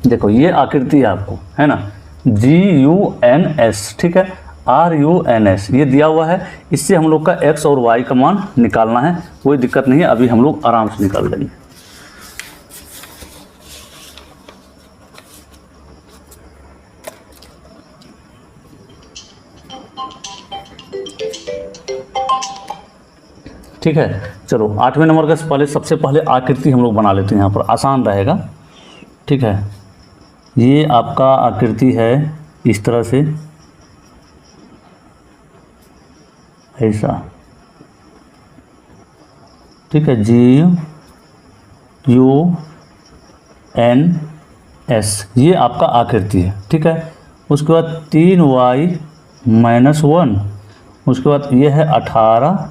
देखो ये आकृति है आपको, है ना, GUNS, ठीक है, RUNS ये दिया हुआ है, इससे हम लोग का X और Y का मान निकालना है, कोई दिक्कत नहीं है, अभी हम लोग आराम से निकाल लेंगे। ठीक है। चलो 8वें नंबर का पहले सबसे पहले आकृति हम लोग बना लेते हैं, यहाँ पर आसान रहेगा। ठीक है, ये आपका आकृति है इस तरह से, ऐसा। ठीक है, GUNS ये आपका आकृति है। ठीक है, उसके बाद 3y-1, उसके बाद ये है 18,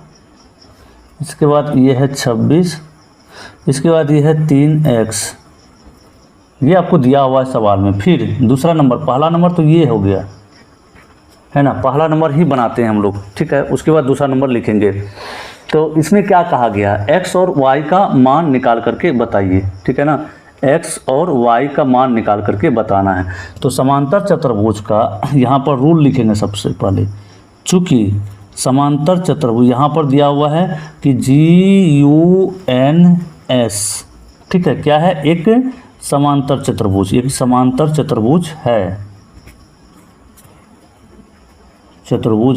इसके बाद ये है 26, इसके बाद ये है 3x। ये आपको दिया हुआ है सवाल में। फिर दूसरा नंबर, पहला नंबर तो ये हो गया है ना, पहला नंबर ही बनाते हैं हम लोग। ठीक है, उसके बाद दूसरा नंबर लिखेंगे। तो इसमें क्या कहा गया, x और y का मान निकाल करके बताइए। ठीक है ना, x और y का मान निकाल करके बताना है। तो समांतर चतुर्भुज का यहाँ पर रूल लिखेंगे सबसे पहले। चूँकि समांतर चतुर्भुज यहाँ पर दिया हुआ है कि GUNS, ठीक है, क्या है, एक समांतर चतुर्भुज, एक समांतर चतुर्भुज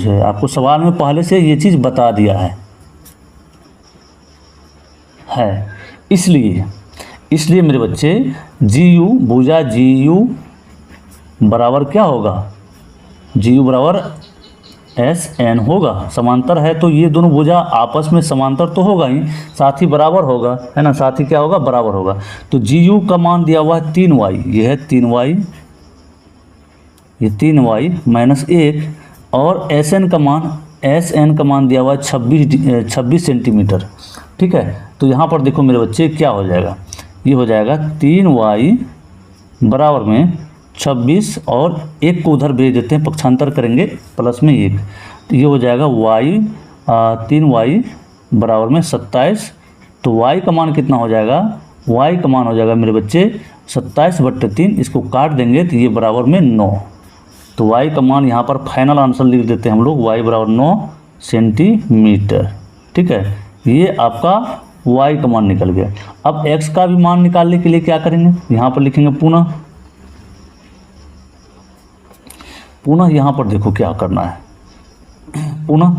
है। आपको सवाल में पहले से ये चीज़ बता दिया है। इसलिए मेरे बच्चे GU भुजा GU बराबर क्या होगा, GU बराबर SN होगा। समांतर है तो ये दोनों भुजा आपस में समांतर तो होगा ही, साथ ही बराबर होगा, है ना, साथ ही क्या होगा, बराबर होगा। तो GU का मान दिया हुआ है 3y, ये है 3y, ये 3y माइनस 1, और SN का मान दिया हुआ है 26 सेंटीमीटर। ठीक है, तो यहाँ पर देखो मेरे बच्चे क्या हो जाएगा, ये हो जाएगा 3y बराबर में 26 और 1 को उधर भेज देते हैं, पक्षांतर करेंगे प्लस में 1, तो ये हो जाएगा 3y बराबर में 27। तो y का मान कितना हो जाएगा, y का मान हो जाएगा मेरे बच्चे 27/3, इसको काट देंगे तो ये बराबर में 9। तो y का मान यहाँ पर फाइनल आंसर लिख देते हैं हम लोग, y बराबर 9 सेंटीमीटर। ठीक है, ये आपका y का मान निकल गया। अब x का भी मान निकालने के लिए क्या करेंगे, यहाँ पर लिखेंगे पुनः यहाँ पर देखो क्या करना है पुनः।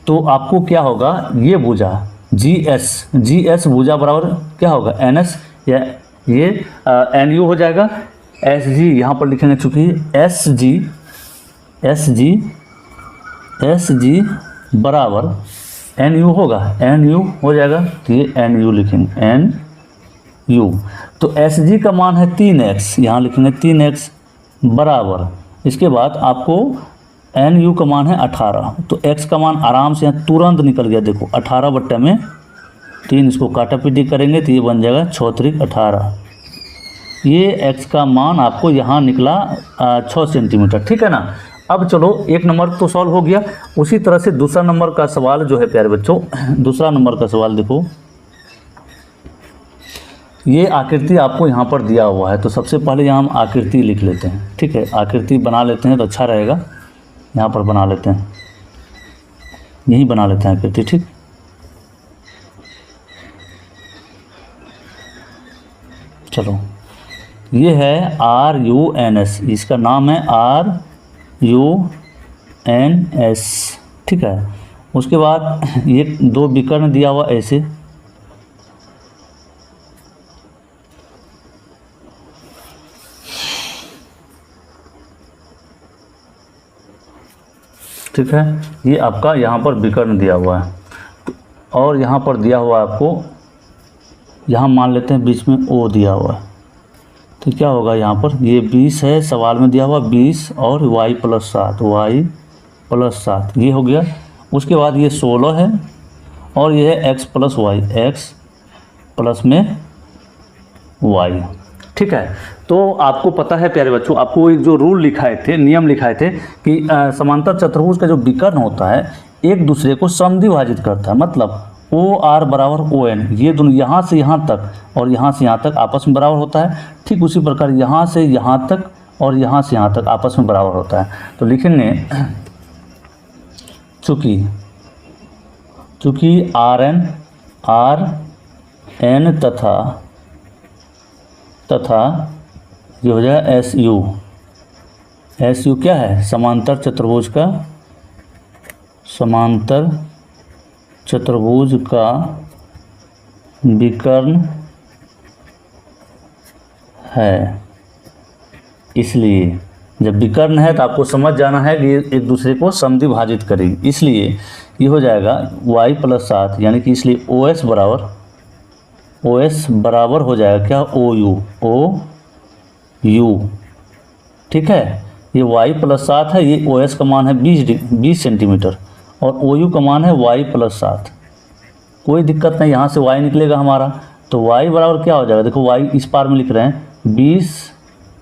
तो आपको क्या होगा, ये भुजा GS भुजा बराबर क्या होगा, NS, या ये NU हो जाएगा। SG यहाँ पर लिखेंगे, चूँकि SG बराबर NU होगा, NU हो जाएगा, तो ये NU लिखेंगे, NU। तो SG का मान है 3x, यहाँ लिखेंगे 3x बराबर, इसके बाद आपको NU का मान है 18। तो x का मान आराम से यहाँ तुरंत निकल गया, देखो 18/3, इसको काटा पीटी करेंगे तो ये बन जाएगा 6×3=18। ये x का मान आपको यहाँ निकला 6 सेंटीमीटर। ठीक है ना। अब चलो एक नंबर तो सॉल्व हो गया। उसी तरह से दूसरा नंबर का सवाल जो है प्यारे बच्चों, दूसरा नंबर का सवाल देखो, ये आकृति आपको यहाँ पर दिया हुआ है। तो सबसे पहले यहाँ हम आकृति लिख लेते हैं। ठीक है, आकृति बना लेते हैं तो अच्छा रहेगा। यहाँ पर बना लेते हैं, यहीं बना लेते हैं आकृति। ठीक, चलो ये है RUNS, इसका नाम है RUNS। ठीक है, उसके बाद ये 2 विकर्ण दिया हुआ ऐसे, ठीक है, ये आपका यहाँ पर विकर्ण दिया हुआ है। और यहाँ पर दिया हुआ है आपको, यहाँ मान लेते हैं बीच में O दिया हुआ है। तो क्या होगा यहाँ पर, ये 20 है सवाल में दिया हुआ, 20 और y + 7 ये हो गया। उसके बाद ये 16 है और ये है x + y, x प्लस में y। ठीक है, तो आपको पता है प्यारे बच्चों, आपको एक जो रूल लिखाए थे, नियम लिखाए थे कि समांतर चतुर्भुज का जो विकर्ण होता है एक दूसरे को समद्विभाजित करता है। मतलब OR बराबर ON, ये दोनों यहाँ से यहाँ तक और यहाँ से यहाँ तक आपस में बराबर होता है। ठीक उसी प्रकार यहाँ से यहाँ तक और यहाँ से यहाँ तक आपस में बराबर होता है। तो लिखेंगे चूँकि RN तथा ये हो जाएगा SU क्या है, समांतर चतुर्भुज का समांतर चतुर्भुज का विकर्ण है, इसलिए जब विकर्ण है तो आपको समझ जाना है कि ये एक दूसरे को समद्विभाजित करेगी, इसलिए ये हो जाएगा y + 7, यानी कि इसलिए OS बराबर हो जाएगा क्या, OU। ठीक है, ये y + 7 है, ये OS का मान है 20 सेंटीमीटर और OU का मान है y + 7। कोई दिक्कत नहीं, यहाँ से y निकलेगा हमारा, तो y बराबर क्या हो जाएगा, देखो y इस पार में लिख रहे हैं 20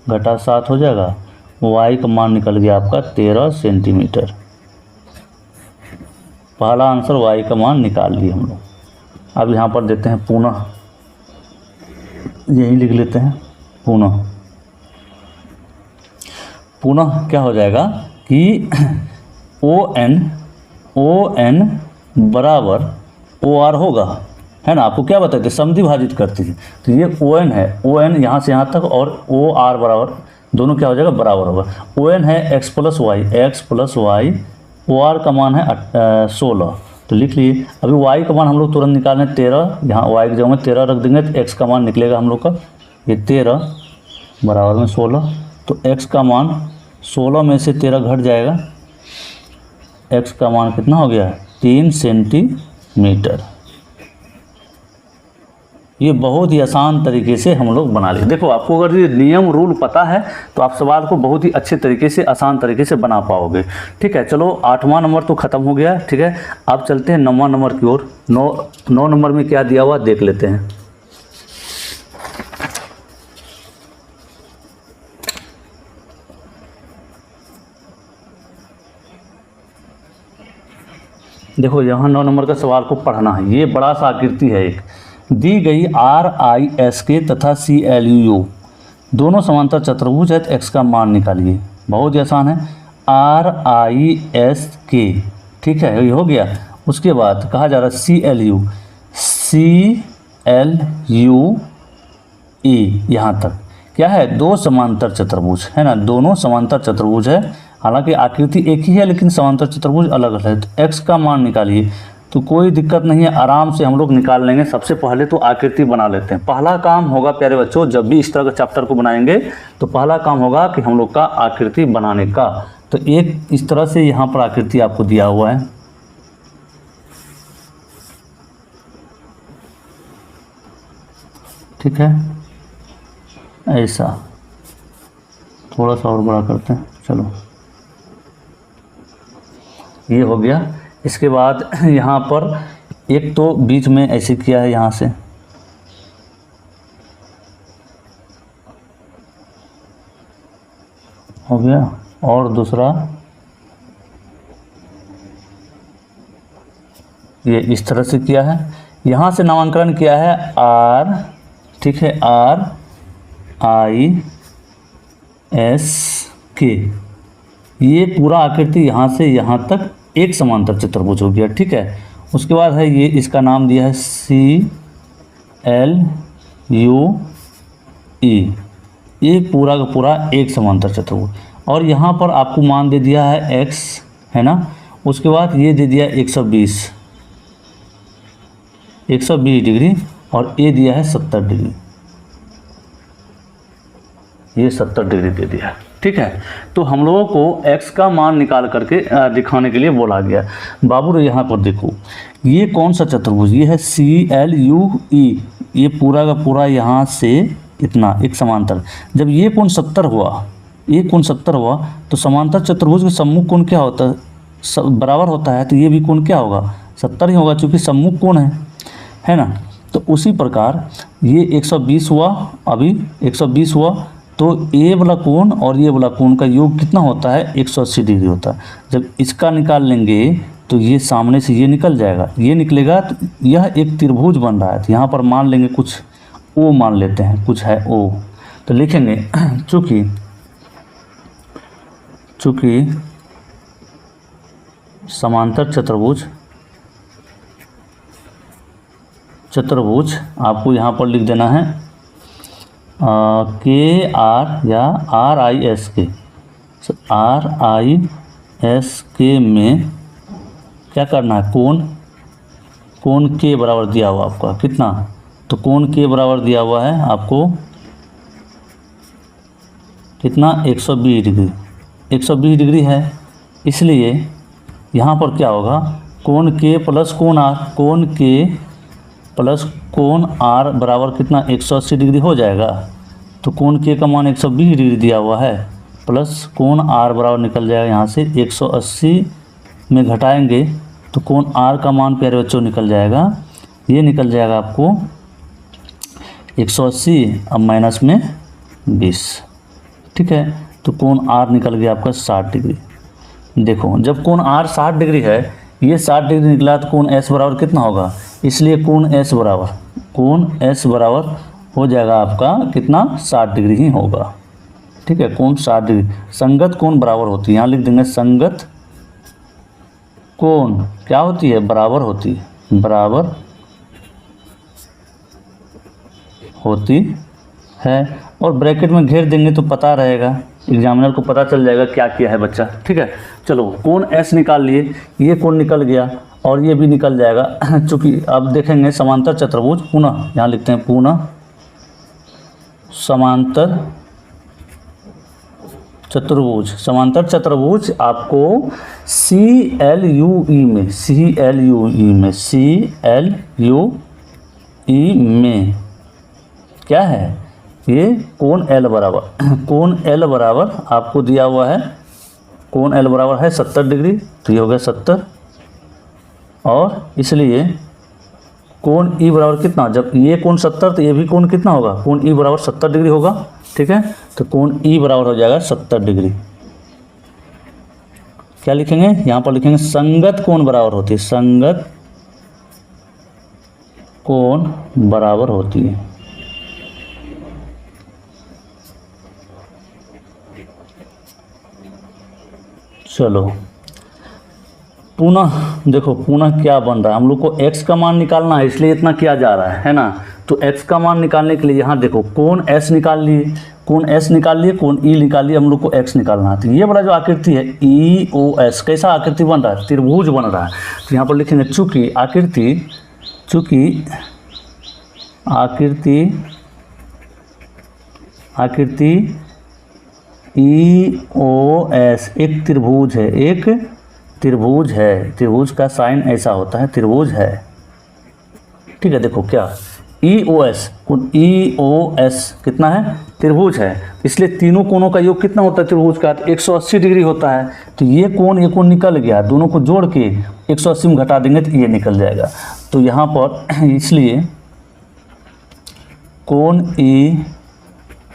- 7 हो जाएगा, y का मान निकल गया आपका 13 सेंटीमीटर। पहला आंसर y का मान निकाल लिए हम लोग। अब यहाँ पर देते हैं पुनः, यही लिख लेते हैं पुनः क्या हो जाएगा कि ON बराबर OR होगा, है ना। आपको क्या बताते समद्विभाजित करती है, तो ये ON है, ON यहाँ से यहाँ तक, और OR बराबर, दोनों क्या हो जाएगा, बराबर होगा। ON है x + y, OR का मान है 16, तो लिख लिए। अभी y का मान हम लोग तुरंत निकालें 13, यहाँ y की जगह में 13 रख देंगे तो x का मान निकलेगा हम लोग का ये 13 बराबर में 16, तो x का मान 16 में से 13 घट जाएगा, x का मान कितना हो गया, 3 सेंटीमीटर। ये बहुत ही आसान तरीके से हम लोग बना लिए। देखो, आपको अगर ये नियम रूल पता है तो आप सवाल को बहुत ही अच्छे तरीके से, आसान तरीके से बना पाओगे। ठीक है, चलो 8वां नंबर तो ख़त्म हो गया। ठीक है, अब चलते हैं 9वां नंबर की ओर। 9 नंबर में क्या दिया हुआ देख लेते हैं। देखो, यहाँ 9 नंबर का सवाल को पढ़ना है। ये बड़ा सा आकृति है, एक दी गई RISK तथा CLU दोनों समांतर चतुर्भुज है, तो x का मान निकालिए। बहुत ही आसान है, RISK, ठीक है, ये हो गया। उसके बाद कहा जा रहा है CLUE, यहाँ तक क्या है, दो समांतर चतुर्भुज है ना, दोनों समांतर चतुर्भुज है। हालांकि आकृति एक ही है लेकिन समांतर चतुर्भुज अलग अलग है। तो x का मान निकालिए, तो कोई दिक्कत नहीं है, आराम से हम लोग निकाल लेंगे। सबसे पहले तो आकृति बना लेते हैं। पहला काम होगा प्यारे बच्चों, जब भी इस तरह का चैप्टर को बनाएंगे तो पहला काम होगा कि हम लोग का आकृति बनाने का। तो एक इस तरह से यहाँ पर आकृति आपको दिया हुआ है, ठीक है, ऐसा। थोड़ा सा और बड़ा करते हैं, चलो, ये हो गया। इसके बाद यहाँ पर एक तो बीच में ऐसे किया है, यहाँ से हो गया, और दूसरा ये इस तरह से किया है। यहाँ से नामांकन किया है R, ठीक है, RISK। ये पूरा आकृति यहाँ से यहाँ तक एक समांतर चतुर्भुज हो गया, ठीक है। उसके बाद है ये, इसका नाम दिया है CLUE, ये पूरा का पूरा एक समांतर चतुर्भुज। और यहाँ पर आपको मान दे दिया है x, है ना। उसके बाद ये दे दिया 120 डिग्री, और ये दिया है 70 डिग्री, ये 70 डिग्री दे दिया, ठीक है। तो हम लोगों को x का मान निकाल करके दिखाने के लिए बोला गया। बाबू यहाँ पर देखो, ये कौन सा चतुर्भुज, ये है CLUE, ये पूरा का पूरा यहाँ से इतना एक समांतर। जब ये कोण 70 हुआ, ये कोण 70 हुआ, तो समांतर चतुर्भुज के सम्मुख कोण क्या होता है, बराबर होता है। तो ये भी कोण क्या होगा, 70 ही होगा, क्योंकि सम्मुख कोण है ना। तो उसी प्रकार ये 120 हुआ, अभी 120 हुआ, तो ये वाला कोण और ये वाला कोण का योग कितना होता है, 180 डिग्री होता है। जब इसका निकाल लेंगे तो ये सामने से ये निकल जाएगा, ये निकलेगा, तो यह एक त्रिभुज बन रहा है। तो यहाँ पर मान लेंगे कुछ O मान लेते हैं, कुछ है O, तो लिखेंगे चूँकि समांतर चतुर्भुज आपको यहाँ पर लिख देना है KR या RISK में क्या करना है, कोण कोण के बराबर दिया हुआ आपका कितना, तो कोण के बराबर दिया हुआ है आपको कितना 120 डिग्री, 120 डिग्री है। इसलिए यहाँ पर क्या होगा, कोण के प्लस कोण आर, कोण के प्लस कोण आर बराबर कितना 180 डिग्री हो जाएगा। तो कोण के का मान 120 डिग्री दिया हुआ है, प्लस कोण आर बराबर निकल जाएगा यहाँ से 180 में घटाएंगे तो कोण आर का मान प्यारे बच्चों निकल जाएगा, ये निकल जाएगा आपको 180 अब माइनस में 20, ठीक है। तो कोण आर निकल गया आपका 60 डिग्री। देखो जब कोण आर 60 डिग्री है, ये 60 डिग्री निकला तो कोण एस बराबर कितना होगा, इसलिए कोण एस बराबर हो जाएगा आपका कितना 60 डिग्री ही होगा, ठीक है। कोण 60 डिग्री, संगत कोण बराबर होती है, यहाँ लिख देंगे संगत कोण क्या होती है, बराबर होती है। और ब्रैकेट में घेर देंगे तो पता रहेगा, एग्जामिनर को पता चल जाएगा क्या किया है बच्चा, ठीक है। चलो कोण एस निकाल लिए, ये कोण निकल गया और ये भी निकल जाएगा। चूँकि अब देखेंगे समांतर चतुर्भुज, पुनः यहाँ लिखते हैं पुनः समांतर चतुर्भुज आपको CLUE में क्या है, ये कोण L बराबर आपको दिया हुआ है, कोण L बराबर है 70 डिग्री, तो ये हो गया 70। और इसलिए कोण E बराबर कितना, जब ये कोण 70 तो ये भी कोण कितना होगा, कोण E बराबर 70 डिग्री होगा, ठीक है। तो कोण E बराबर हो जाएगा 70 डिग्री। क्या लिखेंगे, यहाँ पर लिखेंगे संगत कोण बराबर होती है, संगत कोण बराबर होती है। चलो पुनः देखो, पुनः क्या बन रहा है, हम लोग को x का मान निकालना है, इसलिए इतना किया जा रहा है ना। तो x का मान निकालने के लिए यहाँ देखो कोण s निकाल लिए, कोण E निकाल लिए, हम लोग को x निकालना है। तो ये वाला जो आकृति है EOS कैसा आकृति बन रहा है, त्रिभुज बन रहा है। तो यहाँ पर लिखेंगे चूँकि आकृति EOS एक त्रिभुज है, त्रिभुज का साइन ऐसा होता है, त्रिभुज है, ठीक है। देखो क्या EOS कितना है, त्रिभुज है, इसलिए तीनों कोणों का योग कितना होता है त्रिभुज का, 180 डिग्री होता है। तो ये कोण निकल गया, दोनों को जोड़ के 180 में घटा देंगे तो ये निकल जाएगा। तो यहाँ पर इसलिए कोण E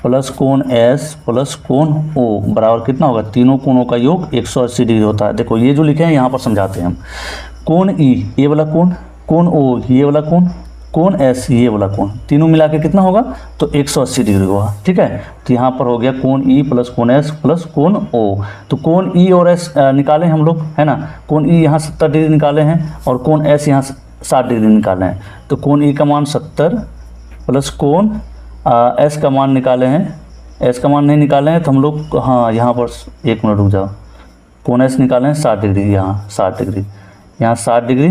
प्लस कोण S प्लस कोण O बराबर कितना होगा, तीनों कोणों का योग 180 डिग्री होता है। देखो ये जो लिखे हैं यहाँ पर समझाते हैं हम, कोण E ये वाला कोण O ये वाला कोण S ये वाला कोण, तीनों मिला के कितना होगा, तो 180 डिग्री होगा, ठीक है। तो यहाँ पर हो गया कोण E प्लस कोण S प्लस कोण O। तो कोण E और S निकाले हम लोग, है ना। कोण E यहाँ 70 डिग्री निकाले हैं और कोण S यहाँ 60 डिग्री निकाले हैं। तो कोण E का मान 70 प्लस कोण S का मान निकाले हैं, S का मान नहीं निकाले हैं तो हम लोग, हाँ यहाँ पर 1 मिनट रुक जाओ, कोण S निकाले हैं 60 डिग्री, यहाँ 60 डिग्री, यहाँ 60 डिग्री।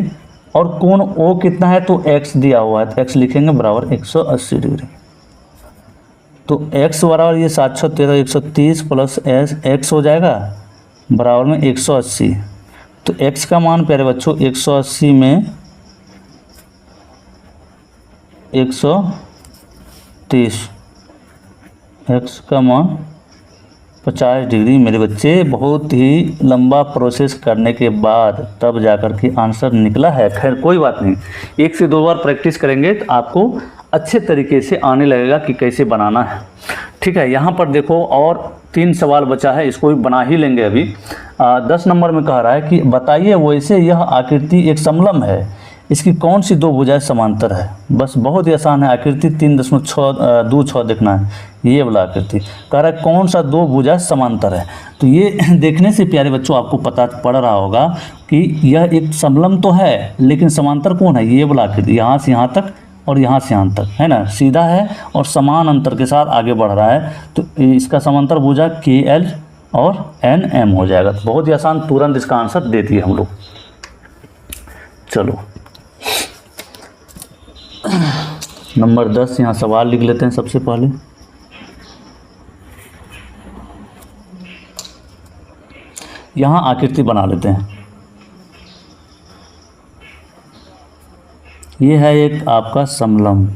और कोण O कितना है, तो x दिया हुआ है, तो x लिखेंगे बराबर 180 डिग्री। तो x बराबर ये 7 13 130 प्लस x हो जाएगा बराबर में 180। तो x का मान प्यारे बच्चों 180 में 130, x का मान 50 डिग्री। मेरे बच्चे बहुत ही लंबा प्रोसेस करने के बाद तब जाकर के आंसर निकला है। खैर कोई बात नहीं, 1 से 2 बार प्रैक्टिस करेंगे तो आपको अच्छे तरीके से आने लगेगा कि कैसे बनाना है, ठीक है। यहाँ पर देखो और 3 सवाल बचा है, इसको भी बना ही लेंगे अभी। 10 नंबर में कह रहा है कि बताइए वैसे यह आकृति एक समलंब है, इसकी कौन सी 2 भुजाएं समांतर है। बस बहुत ही आसान है, आकृति 3.26 देखना है, ये वाला आकृति कह रहा है कौन सा 2 भुजा समांतर है। तो ये देखने से प्यारे बच्चों आपको पता पड़ रहा होगा कि यह एक समलंब तो है लेकिन समांतर कौन है, ये वाला आकृति, यहाँ से यहाँ तक और यहाँ से यहाँ तक, है ना, सीधा है और समान अंतर के साथ आगे बढ़ रहा है। तो इसका समांतर भुजा KL और NM हो जाएगा। तो बहुत ही आसान, तुरंत इसका आंसर दे दिए हम लोग। चलो नंबर 10 यहाँ सवाल लिख लेते हैं सबसे पहले। यहाँ आकृति बना लेते हैं। ये है एक आपका समलंब,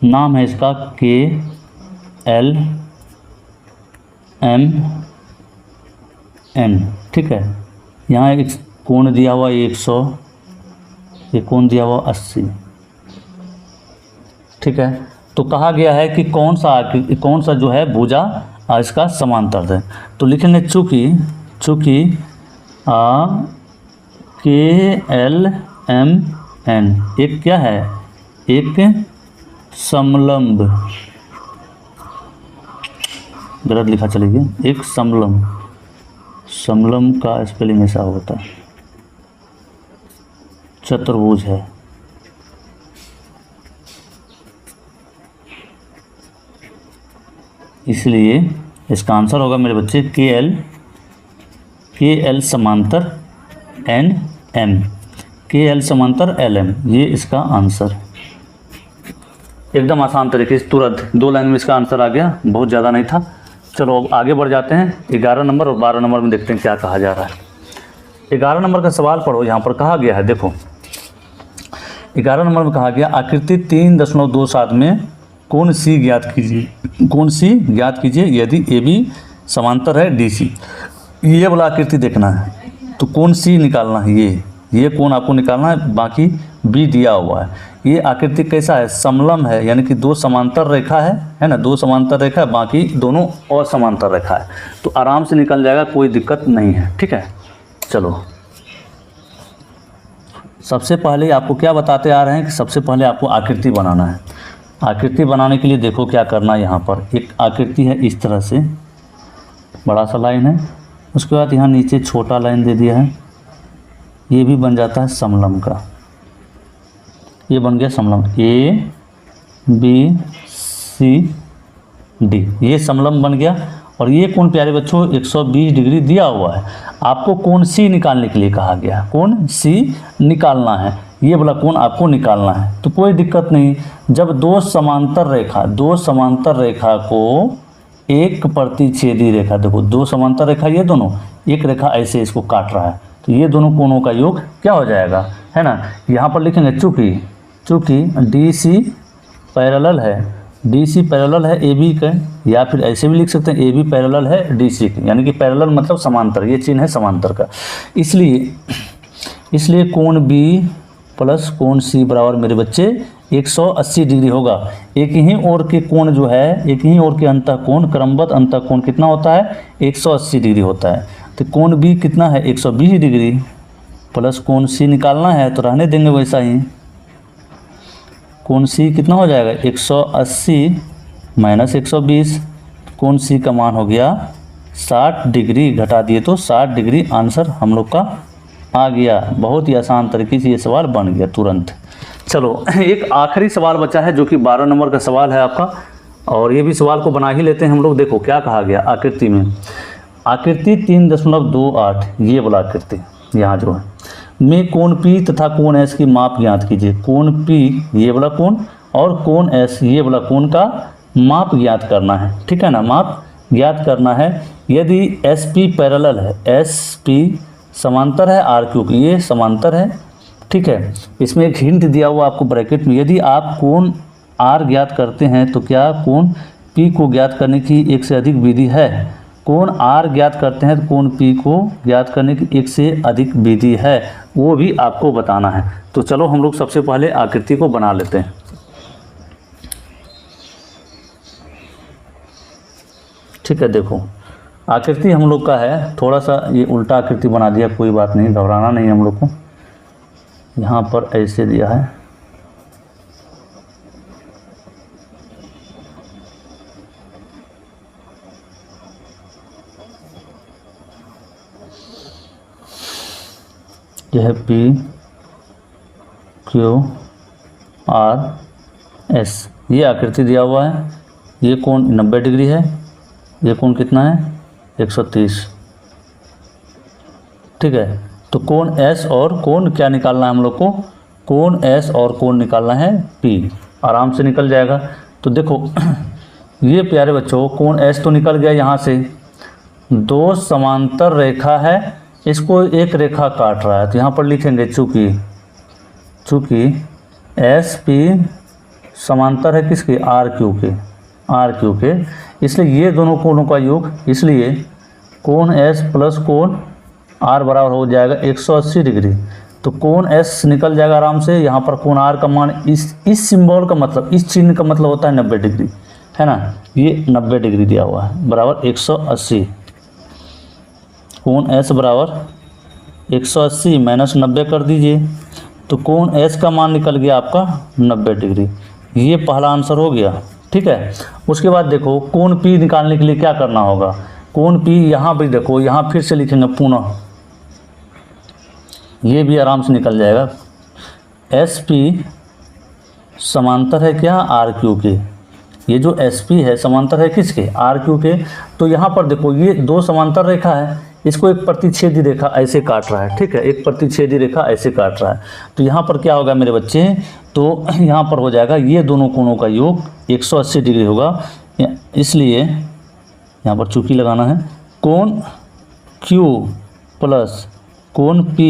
नाम है इसका KLMN, ठीक है। यहाँ एक कोण दिया हुआ 100, एक कोण दिया हुआ 80, ठीक है। तो कहा गया है कि कौन सा जो है भुजा इसका समांतर है। तो लिखेंगे चूँकि KLMN एक क्या है, एक समलंब, गलत लिखा चलिए, एक समलंब का स्पेलिंग ऐसा होता है, चतुर्भुज है। इसलिए इसका आंसर होगा मेरे बच्चे KL समांतर NM, KL समांतर LM, ये इसका आंसर। एकदम आसान तरीके से तुरंत 2 लाइन में इसका आंसर आ गया, बहुत ज़्यादा नहीं था। चलो अब आगे बढ़ जाते हैं। 11 नंबर और 12 नंबर में देखते हैं क्या कहा जा रहा है। 11 नंबर का सवाल पढ़ो। यहाँ पर कहा गया है, देखो 11 नंबर में कहा गया आकृति 3.27 में कोण C ज्ञात कीजिए। कोण C ज्ञात कीजिए यदि AB समांतर है DC। ये वाला आकृति देखना है, तो कोण C निकालना है। ये कोण आपको निकालना है, बाकी B दिया हुआ है। ये आकृति कैसा है, समलंब है, यानी कि 2 समांतर रेखा है ना, 2 समांतर रेखा है, बाकी दोनों असमांतर रेखा है। तो आराम से निकल जाएगा, कोई दिक्कत नहीं है, ठीक है। चलो सबसे पहले आपको क्या बताते आ रहे हैं कि सबसे पहले आपको आकृति बनाना है। आकृति बनाने के लिए देखो क्या करना है। यहाँ पर एक आकृति है, इस तरह से बड़ा सा लाइन है, उसके बाद यहाँ नीचे छोटा लाइन दे दिया है, ये भी बन जाता है समलंब का। ये बन गया समलंब ABCD, ये समलंब बन गया। और ये कोण प्यारे बच्चों 120 डिग्री दिया हुआ है। आपको कोण C निकालने के लिए कहा गया, कोण C निकालना है, ये वाला कोण आपको निकालना है। तो कोई दिक्कत नहीं, जब 2 समांतर रेखा को एक प्रतिच्छेदी रेखा, देखो 2 समांतर रेखा, ये दोनों एक रेखा ऐसे इसको काट रहा है, तो ये दोनों कोणों का योग क्या हो जाएगा, है ना। यहाँ पर लिखेंगे चूँकि DC पैरेलल है, DC पैरेलल है AB के, या फिर ऐसे भी लिख सकते हैं AB पैरेलल है DC के, यानी कि पैरेलल मतलब समांतर, ये चिन्ह है समांतर का। इसलिए कोण B प्लस कोण C बराबर मेरे बच्चे 180 डिग्री होगा। एक ही ओर के कोण जो है, एक ही ओर के अंतःकोण, क्रमबद्ध अंतःकोण कितना होता है, 180 डिग्री होता है। तो कोण B कितना है, 120 डिग्री, प्लस कोण C निकालना है तो रहने देंगे वैसा ही। कोण C कितना हो जाएगा, 180 माइनस 120, कोण C का मान हो गया 60 डिग्री, घटा दिए तो 60 डिग्री आंसर हम लोग का आ गया। बहुत ही आसान तरीके से ये सवाल बन गया तुरंत। चलो एक आखिरी सवाल बचा है जो कि 12 नंबर का सवाल है आपका, और ये भी सवाल को बना ही लेते हैं हम लोग। देखो क्या कहा गया आकृति में, आकृति 3.28, ये वाला आकृति यहाँ जो है में कोण P तथा कोण S की माप ज्ञात कीजिए। कोण P ये वाला कोण और कोण S ये वाला कोण का माप ज्ञात करना है, ठीक है ना, माप ज्ञात करना है। यदि SP पैरेलल है, SP समांतर है RQ की, ये समांतर है, ठीक है। इसमें एक हिंट दिया हुआ आपको ब्रैकेट में, यदि आप कोण R ज्ञात करते हैं तो क्या कोण P को ज्ञात करने की एक से अधिक विधि है। कोण R ज्ञात करते हैं तो कोण P को ज्ञात करने की एक से अधिक विधि है, वो भी आपको बताना है। तो चलो हम लोग सबसे पहले आकृति को बना लेते हैं। ठीक है, देखो आकृति हम लोग का है, थोड़ा सा ये उल्टा आकृति बना दिया, कोई बात नहीं, घबराना नहीं हम लोग को। यहाँ पर ऐसे दिया है, यह P Q R S, ये आकृति दिया हुआ है। ये कोण 90 डिग्री है, ये कोण कितना है 130, ठीक है। तो कोण S और कोण क्या निकालना है हम लोग को, कोण एस और कोण निकालना है पी, आराम से निकल जाएगा। तो देखो ये प्यारे बच्चों कोण एस तो निकल गया यहाँ से, दो समांतर रेखा है, इसको एक रेखा काट रहा है, तो यहाँ पर लिखेंगे चूँकि एस पी समांतर है किसके, आर क्यू के, इसलिए ये दोनों कोणों का योग, इसलिए कोण एस प्लस कोण आर बराबर हो जाएगा 180 डिग्री। तो कोण एस निकल जाएगा आराम से, यहाँ पर कोण आर का मान इस सिंबल का मतलब, इस चिन्ह का मतलब होता है 90 डिग्री, है ना, ये 90 डिग्री दिया हुआ है, बराबर 180। कोण एस बराबर 180 माइनस 90 कर दीजिए, तो कोण एस का मान निकल गया आपका 90 डिग्री। ये पहला आंसर हो गया, ठीक है। उसके बाद देखो कोण पी निकालने के लिए क्या करना होगा, कोण पी यहाँ भी देखो, यहाँ फिर से लिखेंगे पुनः, ये भी आराम से निकल जाएगा। एस पी समांतर है क्या, आर क्यू के, ये जो एस पी है समांतर है किसके, आर क्यू के। तो यहाँ पर देखो ये दो समांतर रेखा है, इसको एक प्रतिच्छेदी रेखा ऐसे काट रहा है, ठीक है, एक प्रतिच्छेदी रेखा ऐसे काट रहा है। तो यहाँ पर क्या होगा मेरे बच्चे, तो यहाँ पर हो जाएगा ये दोनों कोणों का योग 180 डिग्री होगा, इसलिए यहाँ पर चूँकि लगाना है, कोण Q प्लस कोण P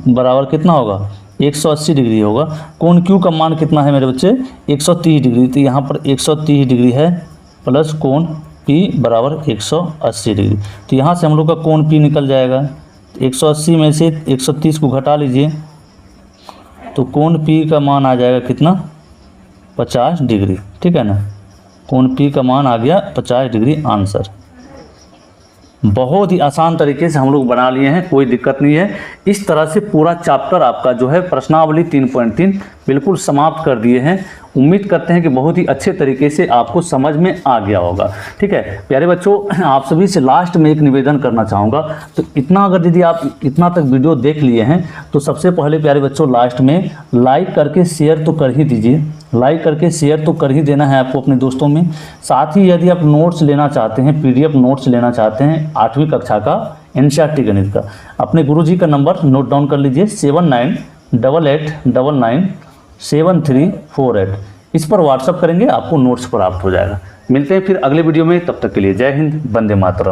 बराबर कितना होगा, 180 डिग्री होगा। कोण Q का मान कितना है मेरे बच्चे, 130 डिग्री, तो यहाँ पर 130 डिग्री है प्लस कोण P बराबर 180 डिग्री। तो यहाँ से हम लोग का कोण P निकल जाएगा, 180 में से 130 को घटा लीजिए, तो कोण P का मान आ जाएगा कितना, 50 डिग्री, ठीक है ना, कोण P का मान आ गया 50 डिग्री आंसर। बहुत ही आसान तरीके से हम लोग बना लिए हैं, कोई दिक्कत नहीं है। इस तरह से पूरा चैप्टर आपका जो है प्रश्नावली 3.3 बिल्कुल समाप्त कर दिए हैं। उम्मीद करते हैं कि बहुत ही अच्छे तरीके से आपको समझ में आ गया होगा, ठीक है प्यारे बच्चों। आप सभी से लास्ट में एक निवेदन करना चाहूँगा, तो इतना अगर यदि आप इतना तक वीडियो देख लिए हैं तो सबसे पहले प्यारे बच्चों लास्ट में लाइक करके शेयर तो कर ही दीजिए, लाइक करके शेयर तो कर ही देना है आपको अपने दोस्तों में। साथ ही यदि आप नोट्स लेना चाहते हैं, PDF नोट्स लेना चाहते हैं 8वीं कक्षा का NCERT गणित का, अपने गुरुजी का नंबर नोट डाउन कर लीजिए 7988997348। इस पर व्हाट्सअप करेंगे, आपको नोट्स प्राप्त हो जाएगा। मिलते हैं फिर अगले वीडियो में, तब तक के लिए जय हिंद, वंदे मातरम।